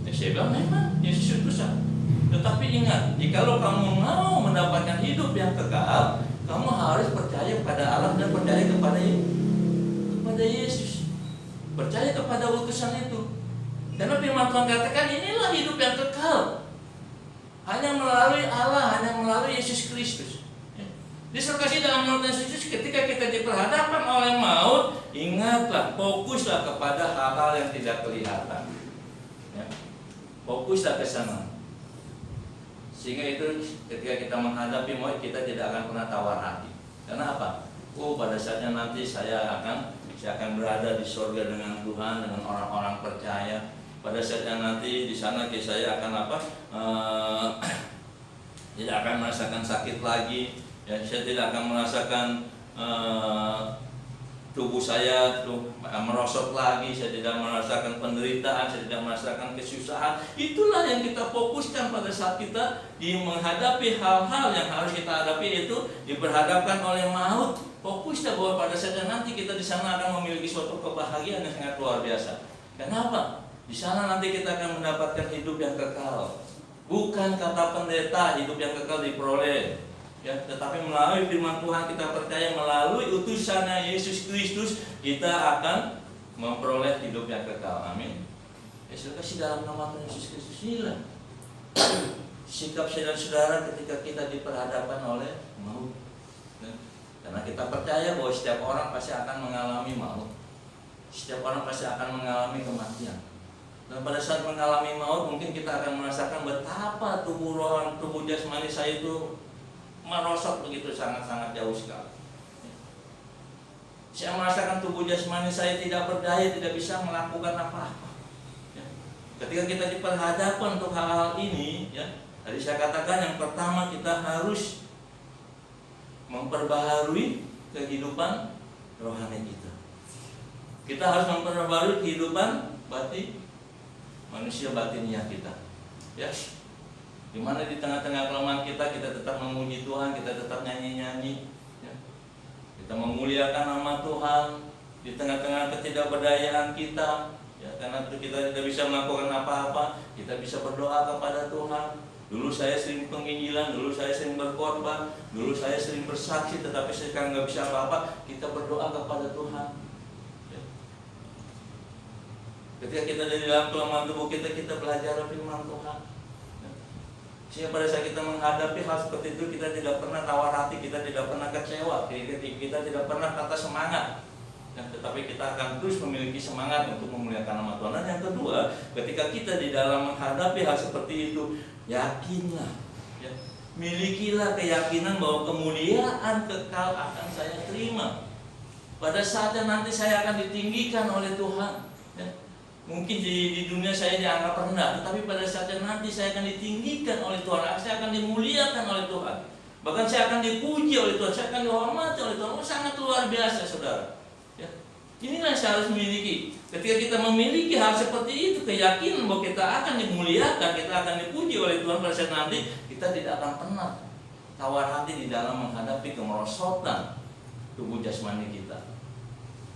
Ya, saya bilang memang Yesus utusan. Tetapi ingat, jikalau kamu mau mendapatkan hidup yang kekal, kamu harus percaya kepada Allah dan percaya kepada Yesus. Percaya kepada utusan itu. Karena firman Tuhan katakan inilah hidup yang kekal. Hanya melalui Allah, hanya melalui Yesus Kristus. Disuruh kasih dalam Tuhan Yesus, ketika kita diperhadapkan oleh maut, ingatlah, fokuslah kepada hal-hal yang tidak kelihatan. Ya. Fokuslah ke sana. Sehingga itu ketika kita menghadapi maut, kita tidak akan pernah tawar hati. Karena apa? Pada saatnya nanti saya akan berada di surga dengan Tuhan, dengan orang-orang percaya. Pada saatnya nanti di sana saya akan tidak akan merasakan sakit lagi. Ya, saya tidak akan merasakan tubuh saya merosot lagi, saya tidak merasakan penderitaan, saya tidak merasakan kesusahan. Itulah yang kita fokuskan pada saat kita menghadapi hal-hal yang harus kita hadapi, yaitu diperhadapkan oleh maut. Fokusnya bahwa pada saat nanti kita di sana akan memiliki suatu kebahagiaan yang sangat luar biasa. Kenapa? Di sana nanti kita akan mendapatkan hidup yang kekal. Bukan kata pendeta hidup yang kekal diperoleh, ya, tetapi melalui firman Tuhan kita percaya, melalui utusannya Yesus Kristus kita akan memperoleh hidup yang kekal. Amin. Yesus kasih dalam nama Tuhan Yesus Kristus. Inilah sikap saya dan saudara ketika kita diperhadapkan oleh maut. Karena kita percaya bahwa setiap orang pasti akan mengalami maut. Setiap orang pasti akan mengalami kematian. Dan pada saat mengalami maut, mungkin kita akan merasakan betapa tubuh jasmani saya itu merosot begitu sangat-sangat jauh sekali. Saya merasakan tubuh jasmani saya tidak berdaya, tidak bisa melakukan apa-apa. Ketika kita diperhadapkan untuk hal-hal ini, ya, tadi saya katakan yang pertama kita harus memperbaharui kehidupan rohani kita. Kita harus memperbaharui kehidupan manusia batinnya kita. Ya. Di mana di tengah-tengah kelemahan kita tetap memuji Tuhan, kita tetap nyanyi-nyanyi, ya. Kita memuliakan nama Tuhan di tengah-tengah ketidakberdayaan kita, ya, karena kita tidak bisa melakukan apa-apa, kita bisa berdoa kepada Tuhan. Dulu saya sering penginjilan, dulu saya sering berkorban, dulu saya sering bersaksi, tetapi sekarang nggak bisa apa-apa. Kita berdoa kepada Tuhan. Ya. Ketika kita di dalam kelemahan tubuh kita belajar firman Tuhan. Sehingga pada saat kita menghadapi hal seperti itu, kita tidak pernah tawar hati, kita tidak pernah kecewa, kita tidak pernah patah semangat. Tetapi kita akan terus memiliki semangat untuk memuliakan nama Tuhan. Dan yang kedua, ketika kita di dalam menghadapi hal seperti itu, yakinlah, ya, milikilah keyakinan bahwa kemuliaan kekal akan saya terima. Pada saatnya nanti saya akan ditinggikan oleh Tuhan. Ya. Mungkin di dunia saya dianggap rendah, tetapi pada saatnya nanti saya akan ditinggikan oleh Tuhan, saya akan dimuliakan oleh Tuhan. Bahkan saya akan dipuji oleh Tuhan, saya akan dihormati oleh Tuhan. Sangat luar biasa, saudara. Ya. Inilah yang saya harus miliki. Ketika kita memiliki hal seperti itu, keyakinan bahwa kita akan dimuliakan, kita akan dipuji oleh Tuhan pada saat nanti, kita tidak akan pernah tawar hati di dalam menghadapi kemerosotan tubuh jasmani kita.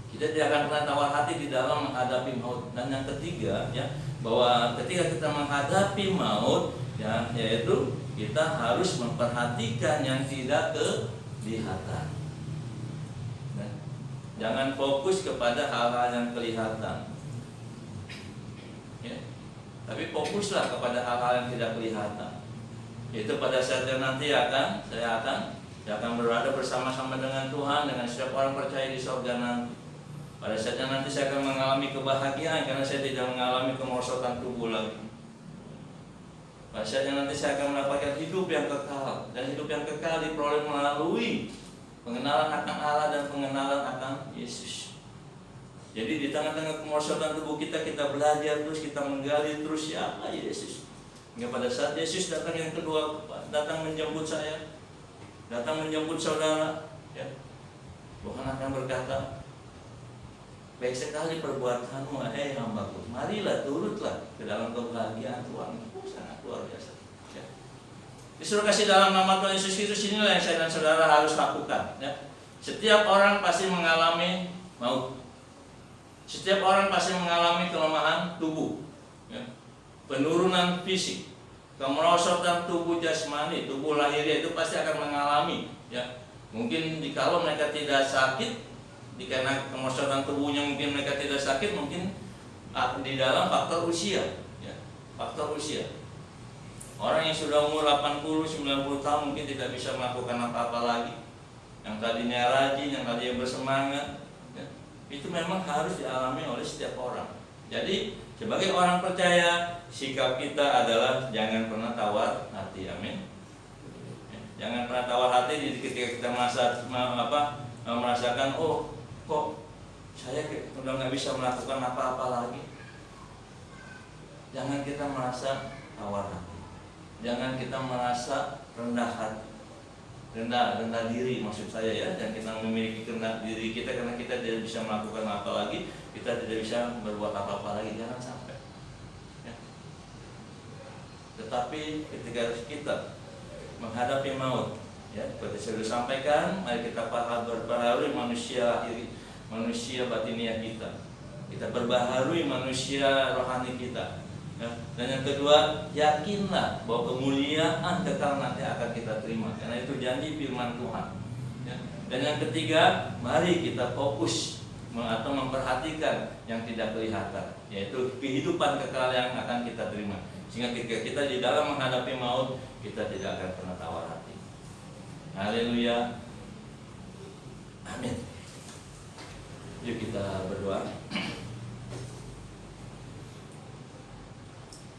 Kita tidak akan pernah tawar hati di dalam menghadapi maut. Dan yang ketiga, ya, bahwa ketika kita menghadapi maut, ya, yaitu kita harus memperhatikan yang tidak kelihatan. Nah, jangan fokus kepada hal-hal yang kelihatan, ya, tapi fokuslah kepada hal-hal yang tidak kelihatan. Yaitu pada saatnya nanti saya akan berada bersama-sama dengan Tuhan, dengan setiap orang percaya di surga nanti. Pada saatnya nanti saya akan mengalami kebahagiaan karena saya tidak mengalami kemerosotan tubuh lagi. Pada saatnya nanti saya akan mendapatkan hidup yang kekal, dan hidup yang kekal diperoleh melalui pengenalan akan Allah dan pengenalan akan Yesus. Jadi di tengah-tengah kemerosotan tubuh kita belajar terus, kita menggali terus siapa Yesus. Hingga pada saat Yesus datang yang kedua, datang menjemput saya, datang menjemput saudara, ya, Tuhan akan berkata, baik sekali perbuatanmu, hambaku. Marilah, turutlah ke dalam kebahagiaan Tuhan. Sangat luar biasa. Ya. Disuruh kasih dalam nama Tuhan Yesus Kristus, inilah yang saya dan saudara harus lakukan. Ya. Setiap orang pasti mengalami maut. Setiap orang pasti mengalami kelemahan tubuh. Ya. Penurunan fisik, kemerosotan tubuh jasmani, tubuh lahiriah itu pasti akan mengalami. Ya. Mungkin kalau mereka tidak sakit, karena kemerosotan tubuhnya mungkin mereka tidak sakit, mungkin di dalam faktor usia, ya, faktor usia. Orang yang sudah umur 80-90 tahun mungkin tidak bisa melakukan apa-apa lagi, yang tadinya rajin, yang tadinya bersemangat, ya, itu memang harus dialami oleh setiap orang. Jadi sebagai orang percaya, sikap kita adalah jangan pernah tawar hati. Amin. Jangan pernah tawar hati. Jadi ketika kita merasakan, oh kok saya udah nggak bisa melakukan apa-apa lagi, jangan kita merasa tawar hati. Jangan kita merasa rendah hati, rendah diri maksud saya ya. Dan kita memiliki rendah diri kita karena kita tidak bisa melakukan apa lagi, kita tidak bisa berbuat apa-apa lagi. Jangan sampai ya. Tetapi ketika kita menghadapi maut, ya seperti saya sudah sampaikan, mari kita berbaharui manusia batiniah kita. Kita berbaharui manusia rohani kita. Ya. Dan yang kedua, yakinlah bahwa kemuliaan kekal nanti akan kita terima, karena itu janji firman Tuhan. Ya. Dan yang ketiga, mari kita fokus atau memperhatikan yang tidak kelihatan, yaitu kehidupan kekal yang akan kita terima. Sehingga ketika kita di dalam menghadapi maut, kita tidak akan pernah tawar hati. Haleluya. Amin. Yuk kita berdoa.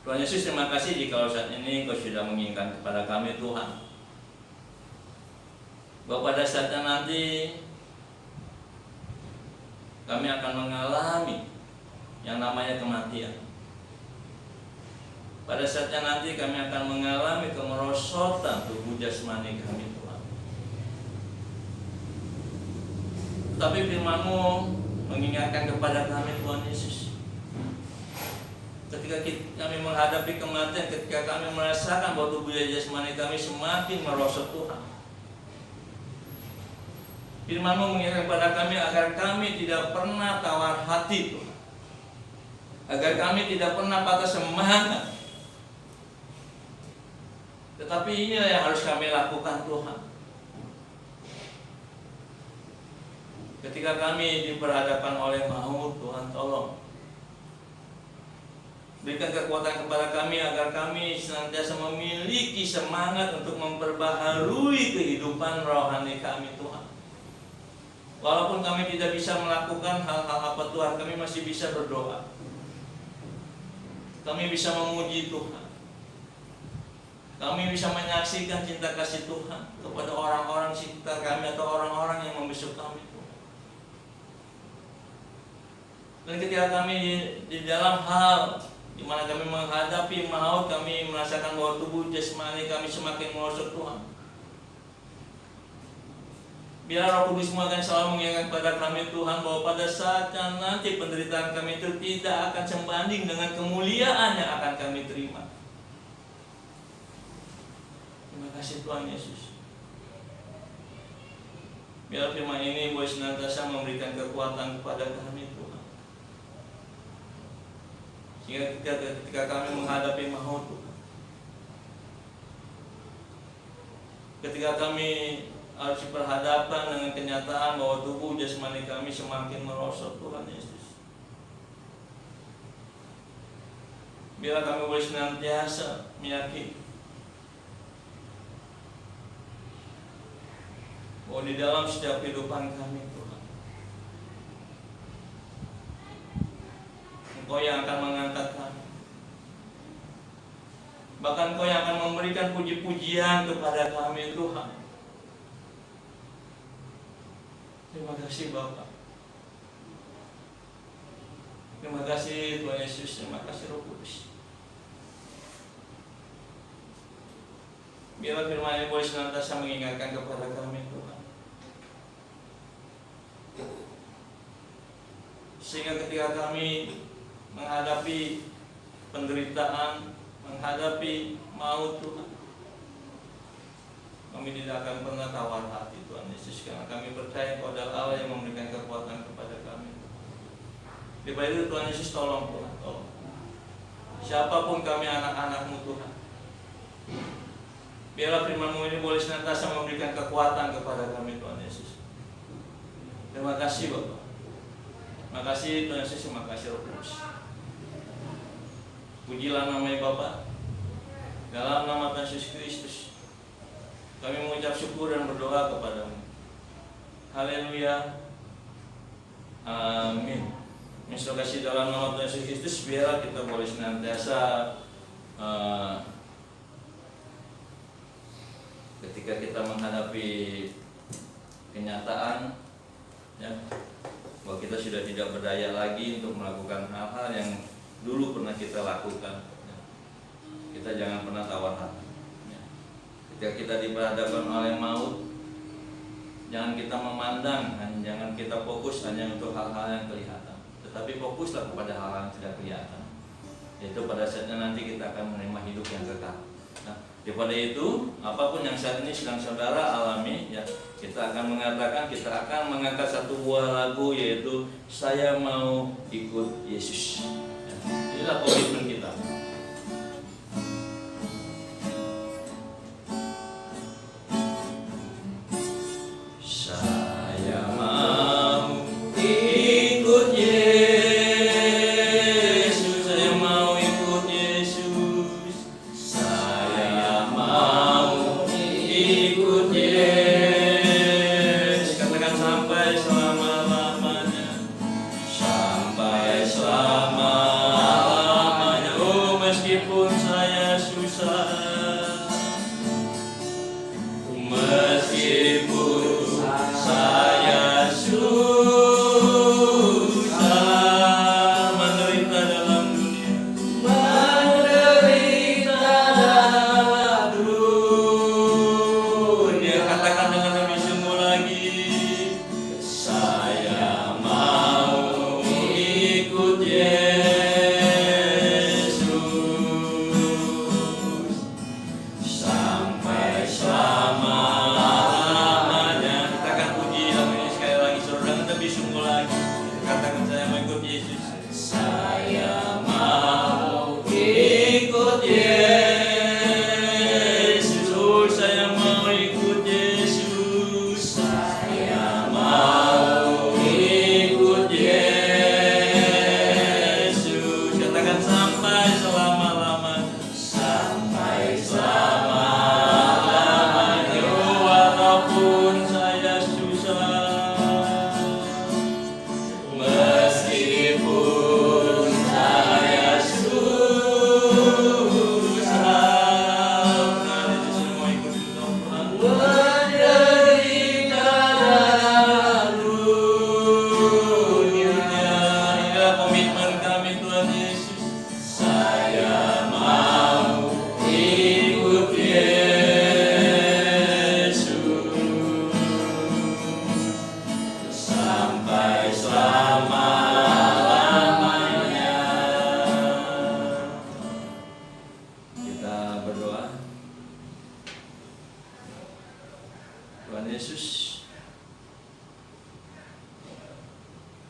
Tuhan Yesus, terima kasih jika saat ini Kau sudah menginginkan kepada kami Tuhan, bahwa pada saatnya nanti kami akan mengalami yang namanya kematian. Pada saatnya nanti kami akan mengalami kemerosotan tubuh jasmani kami Tuhan. Tapi firman-Mu mengingatkan kepada kami Tuhan Yesus, ketika kami menghadapi kematian, ketika kami merasakan bahwa tubuh jasmani kami semakin merosot Tuhan, firman-Mu mengingatkan kepada kami agar kami tidak pernah tawar hati Tuhan, agar kami tidak pernah patah semangat. Tetapi inilah yang harus kami lakukan Tuhan. Ketika kami diperhadapkan oleh maut, Tuhan tolong berikan kekuatan kepada kami agar kami senantiasa memiliki semangat untuk memperbaharui kehidupan rohani kami Tuhan. Walaupun kami tidak bisa melakukan hal-hal apa Tuhan, kami masih bisa berdoa. Kami bisa memuji Tuhan. Kami bisa menyaksikan cinta kasih Tuhan kepada orang-orang sekitar kami atau orang-orang yang membesuk kami Tuhan. Dan ketika kami di dalam hal di mana kami menghadapi maut, kami merasakan bahwa tubuh jasmani kami semakin merosot Tuhan, biar Roh Kudus-Mu akan selalu mengingatkan kepada kami Tuhan bahwa pada saatnya nanti penderitaan kami itu tidak akan sebanding dengan kemuliaan yang akan kami terima. Terima kasih Tuhan Yesus. Biar firman ini boleh senantiasa memberikan kekuatan kepada kami Tuhan, sehingga ketika kami menghadapi maut Tuhan, ketika kami harus berhadapan dengan kenyataan bahwa tubuh jasmani kami semakin merosot Tuhan Yesus, biar kami boleh senantiasa meyakini bahwa di dalam setiap kehidupan kami Tuhan, Engkau yang akan mengangkat kami, bahkan Engkau yang akan memberikan puji-pujian kepada kami Tuhan. Terima kasih Bapa. Terima kasih Tuhan Yesus. Terima kasih Roh Kudus. Biar firman ini boleh senantiasa mengingatkan kepada kami Tuhan, sehingga ketika kami menghadapi penderitaan, menghadapi maut Tuhan, kami tidak akan pernah tawar hati Tuhan Yesus, karena kami percaya kepada Allah yang memberikan kekuatan kepada kami. Daripada itu Tuhan Yesus tolong Tuhan, tolong siapapun kami anak-anak-Mu Tuhan, biarlah firman-Mu ini boleh senantiasa memberikan kekuatan kepada kami Tuhan Yesus. Terima kasih Bapak. Terima kasih Tuhan Yesus. Terima kasih Roh Kudus. Pujilah nama Bapa. Dalam nama Tuhan Yesus Kristus kami mengucap syukur dan berdoa kepada-Mu. Haleluya. Amin. Yesus kasih dalam nama Tuhan Yesus Kristus, biarlah kita boleh senantiasa ketika kita menghadapi kenyataan ya, bahwa kita sudah tidak berdaya lagi untuk melakukan hal-hal yang dulu pernah kita lakukan ya. Kita jangan pernah tawar hati ya. Ketika kita diperhadapkan oleh maut, jangan kita memandang, jangan kita fokus hanya untuk hal-hal yang kelihatan, tetapi fokuslah kepada hal-hal yang tidak kelihatan. Itu pada saatnya nanti kita akan menerima hidup yang kekal. Nah, daripada itu, apapun yang saat ini sedang saudara alami, ya, kita akan mengangkat satu buah lagu, yaitu Saya Mau Ikut Yesus. Ya, inilah komitmen kita.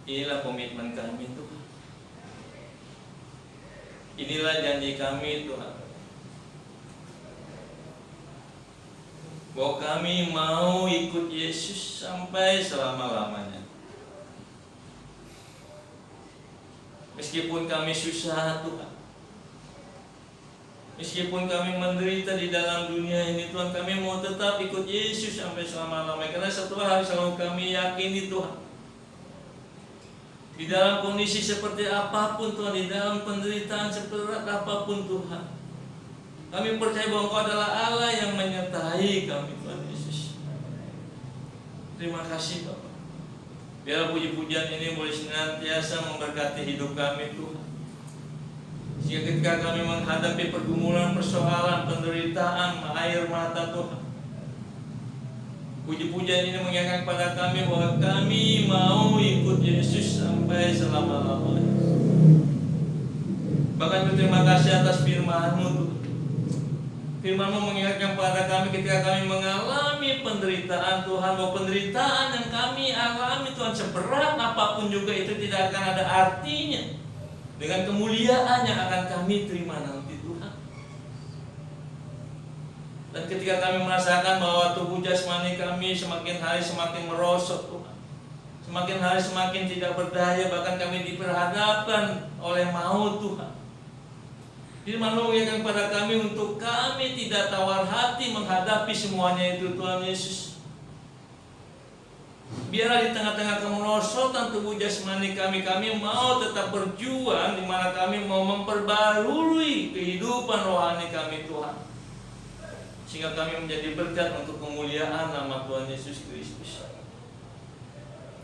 Inilah komitmen kami Tuhan. Inilah janji kami Tuhan, bahwa kami mau ikut Yesus sampai selama-lamanya. Meskipun kami susah Tuhan, meskipun kami menderita di dalam dunia ini Tuhan, kami mau tetap ikut Yesus sampai selama-lamanya. Karena satu hal selalu kami yakini Tuhan, di dalam kondisi seperti apapun Tuhan, di dalam penderitaan seberat apapun Tuhan, kami percaya bahwa Engkau adalah Allah yang menyertai kami Tuhan Yesus. Terima kasih Bapak. Biar puji-pujian ini boleh senantiasa memberkati hidup kami Tuhan, sehingga ketika kami menghadapi pergumulan, persoalan, penderitaan, air mata Tuhan, puji-pujian ini mengingatkan kepada kami bahwa kami mau ikut Yesus sampai selama-lamanya. Bahkan berterima kasih atas firman-Mu. Firman-Mu mengingatkan kepada kami ketika kami mengalami penderitaan Tuhan, bahwa penderitaan yang kami alami Tuhan, seberat apapun juga itu tidak akan ada artinya dengan kemuliaan yang akan kami terima nanti Tuhan. Dan ketika kami merasakan bahwa tubuh jasmani kami semakin hari semakin merosot Tuhan, semakin hari semakin tidak berdaya, bahkan kami diperhadapkan oleh maut Tuhan, Firman-Mu mengingatkan kepada kami untuk kami tidak tawar hati menghadapi semuanya itu Tuhan Yesus. Biarlah di tengah-tengah kemerosotan tubuh jasmani kami mau tetap berjuang, di mana kami mau memperbarui kehidupan rohani kami Tuhan, sehingga kami menjadi berkat untuk kemuliaan nama Tuhan Yesus Kristus.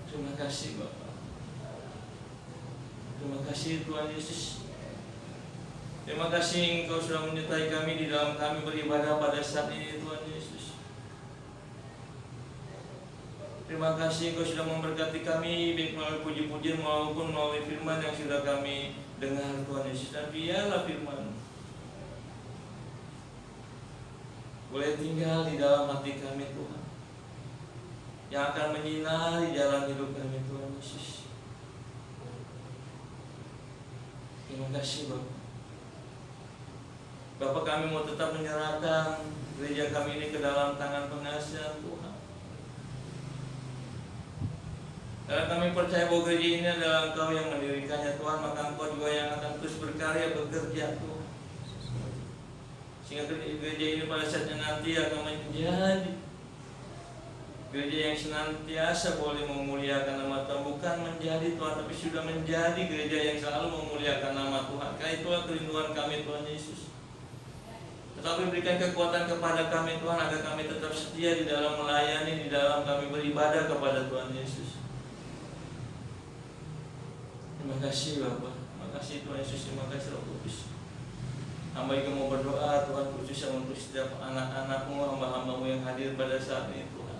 Terima kasih Bapa. Terima kasih Tuhan Yesus. Terima kasih Engkau sudah menyertai kami di dalam kami beribadah pada saat ini Tuhan Yesus. Terima kasih Engkau sudah memberkati kami baik melalui puji-pujian maupun melalui firman yang sudah kami dengar Tuhan Yesus. Dan biarlah firman boleh tinggal di dalam hati kami Tuhan, yang akan menyinari jalan hidup kami Tuhan Yesus. Terima kasih Bapak. Bapak, kami mau tetap menyerahkan gereja kami ini ke dalam tangan pengasihan Tuhan. Karena kami percaya bahwa gereja ini adalah Engkau yang mendirikannya Tuhan, maka Engkau juga yang akan terus berkarya bekerja Tuhan, sehingga gereja ini pada saatnya nanti akan menjadi gereja yang senantiasa boleh memuliakan nama Tuhan, bukan menjadi Tuhan, tapi sudah menjadi gereja yang selalu memuliakan nama Tuhan. Karena itulah kerinduan kami Tuhan Yesus. Tetapi berikan kekuatan kepada kami Tuhan, agar kami tetap setia di dalam melayani, di dalam kami beribadah kepada Tuhan Yesus. Terima kasih Bapak, terima kasih Tuhan Yesus, terima kasih Roh Kudus. Hamba juga mau berdoa Tuhan, khususnya untuk setiap anak-anak-Mu, hamba-hamba-Mu yang hadir pada saat ini Tuhan.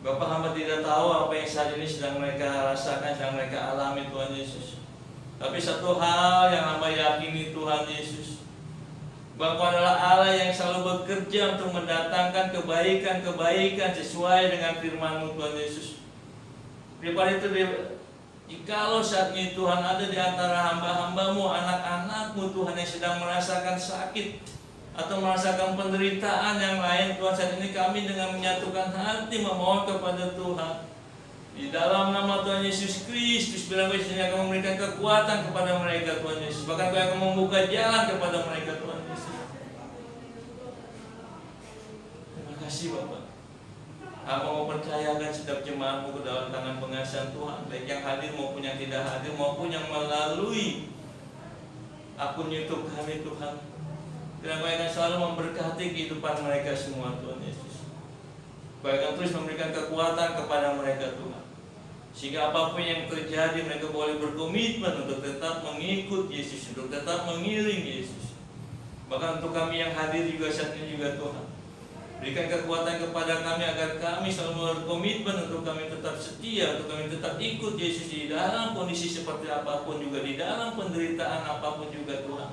Bapak, hamba tidak tahu apa yang saat ini sedang mereka rasakan, sedang mereka alami Tuhan Yesus. Tapi satu hal yang hamba yakini Tuhan Yesus, bahwa adalah Allah yang selalu bekerja untuk mendatangkan kebaikan-kebaikan sesuai dengan firman-Mu Tuhan Yesus. Daripada itu, jikalau saat ini Tuhan ada di antara hamba-hamba-Mu, anak-anak-Mu Tuhan yang sedang merasakan sakit atau merasakan penderitaan yang lain Tuhan, saat ini kami dengan menyatukan hati memohon kepada Tuhan, di dalam nama Tuhan Yesus Kristus, bilang Yesusnya akan memberikan kekuatan kepada mereka Tuhan Yesus. Bahkan Kau akan membuka jalan kepada mereka Tuhan Yesus. Terima kasih Bapak. Hamba mau percayakan setiap jemaat-Mu ke dalam tangan pengasihan Tuhan, baik yang hadir maupun yang tidak hadir, maupun yang melalui akun YouTube kami Tuhan. Dan Kau akan selalu memberkati kehidupan mereka semua Tuhan Yesus. Kau akan terus memberikan kekuatan kepada mereka Tuhan, sehingga apapun yang terjadi mereka boleh berkomitmen untuk tetap mengikut Yesus, untuk tetap mengiring Yesus. Bahkan untuk kami yang hadir juga saat ini juga Tuhan, berikan kekuatan kepada kami agar kami selalu berkomitmen untuk kami tetap setia, untuk kami tetap ikut Yesus di dalam kondisi seperti apapun, juga di dalam penderitaan apapun juga Tuhan.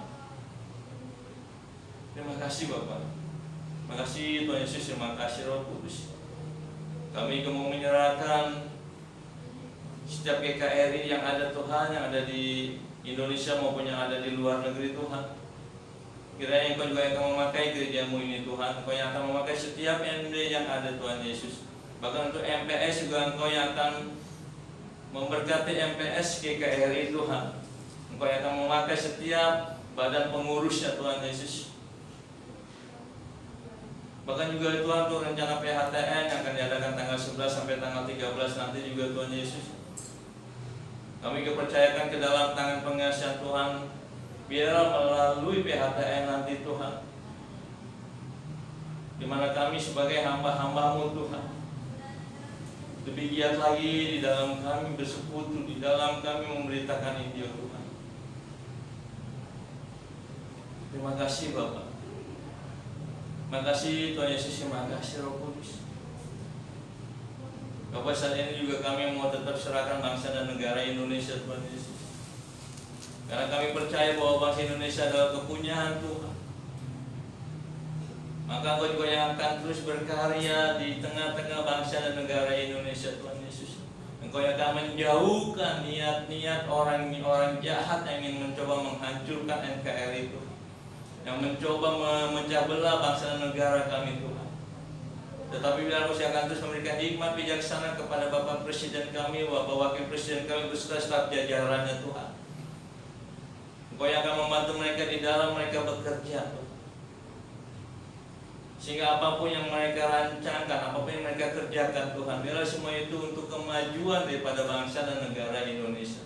Terima kasih Bapak. Terima kasih Tuhan Yesus, terima kasih Roh Kudus. Kami mau menyerahkan setiap GKRI yang ada Tuhan, yang ada di Indonesia maupun yang ada di luar negeri Tuhan. Kiranya Engkau juga akan memakai gereja-Mu ini Tuhan. Engkau yang akan memakai setiap MD yang ada Tuhan Yesus. Bahkan untuk MPS juga Engkau yang akan memberkati MPS GKRI Tuhan. Engkau yang akan memakai setiap badan pengurusnya Tuhan Yesus. Bahkan juga Tuhan untuk rencana PHTN yang akan diadakan tanggal 11 sampai tanggal 13 nanti juga Tuhan Yesus. Kami kepercayakan ke dalam tangan pengasihan Tuhan. Biarlah melalui PHTN nanti Tuhan, di mana kami sebagai hamba-hamba-Mu Tuhan lebih giat lagi di dalam kami bersekutu, di dalam kami memberitakan Injil Tuhan. Terima kasih Bapak. Terima kasih Tuhan Yesus, terima kasih Roh Kudus. Bapak, saat ini juga kami mau tetap serahkan bangsa dan negara Indonesia Tuhan Yesus. Karena kami percaya bahwa bangsa Indonesia adalah kepunyaan Tuhan. Maka Engkau juga yang akan terus berkarya di tengah-tengah bangsa dan negara Indonesia Tuhan Yesus. Engkau yang akan menjauhkan niat-niat orang-orang jahat yang ingin mencoba menghancurkan NKRI itu, yang mencoba memecah belah bangsa dan negara kami Tuhan. Tetapi biar Engkau akan terus memberikan hikmat bijaksana kepada Bapak Presiden kami, Bapak Wakil Presiden kami, beserta staf jajarannya Tuhan. Engkau yang akan membantu mereka di dalam mereka bekerja Tuhan. Sehingga apapun yang mereka rancangkan, apapun yang mereka kerjakan Tuhan, biarlah semua itu untuk kemajuan daripada bangsa dan negara Indonesia.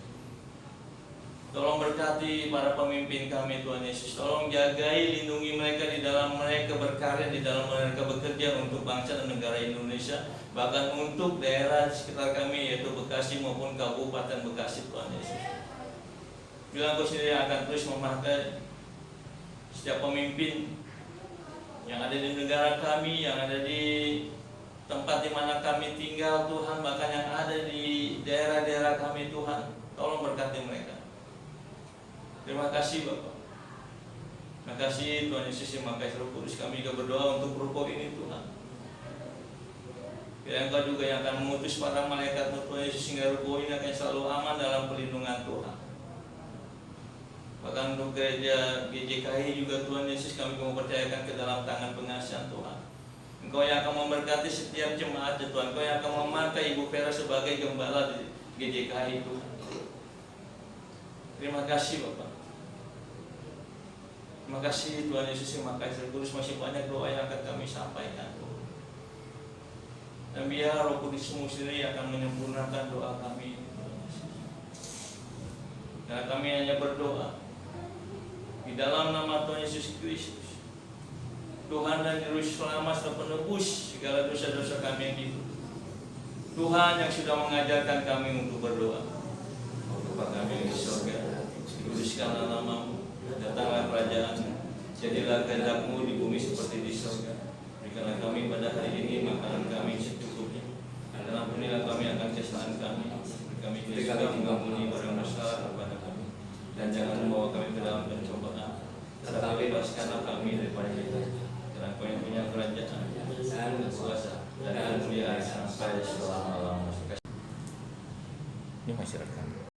Tolong berkati para pemimpin kami Tuhan Yesus. Tolong jagai, lindungi mereka di dalam mereka berkarya, di dalam mereka bekerja untuk bangsa dan negara Indonesia. Bahkan untuk daerah sekitar kami, yaitu Bekasi maupun Kabupaten Bekasi Tuhan Yesus. Bila Engkau sendiri akan terus memakai setiap pemimpin yang ada di negara kami, yang ada di tempat di mana kami tinggal Tuhan, bahkan yang ada di daerah-daerah kami Tuhan, tolong berkati mereka. Terima kasih Bapak. Terima kasih Tuhan Yesus, terima kasih Roh Kudus. Kami juga berdoa untuk ruko ini Tuhan. Biar Engkau juga yang akan mengutus para malaikat Tuhan Yesus, sehingga ruko ini akan selalu aman dalam perlindungan Tuhan. Bahkan untuk gereja GJKI juga Tuhan Yesus, kami mempercayakan ke dalam tangan pengasihan Tuhan. Engkau yang akan memberkati setiap jemaat Tuhan. Engkau yang akan memakai Ibu Vera sebagai gembala di GJKI Tuhan. Terima kasih Bapak. Terima kasih Tuhan Yesus, terima kasih Kudus. Masih banyak doa yang akan kami sampaikan Tuhan. Dan biar Roh Kudus-Mu sendiri akan menyempurnakan doa kami. Karena kami hanya berdoa di dalam nama Tuhan Yesus Kristus, Tuhan dan Juru Selamat serta penebus segala dosa-dosa kami yang hidup. Tuhan yang sudah mengajarkan kami untuk berdoa. Bapa kami di surga, dikuduskanlah nama-Mu, datanglah kerajaan-Mu, jadilah kehendak-Mu di bumi seperti di surga. Berikanlah kami pada hari ini makanan kami secukupnya, dan ampunilah kami akan kesalahan kami. Kami juga mengampuni orang bersalah kepada kami, dan jangan membawa kami ke dalam pencobaan, tetapi bebaskanlah kami daripada kita. Karena Kau yang punya kerajaan dan kuasa dan kemuliaan sampai selama-lamanya. Ini masih rekam.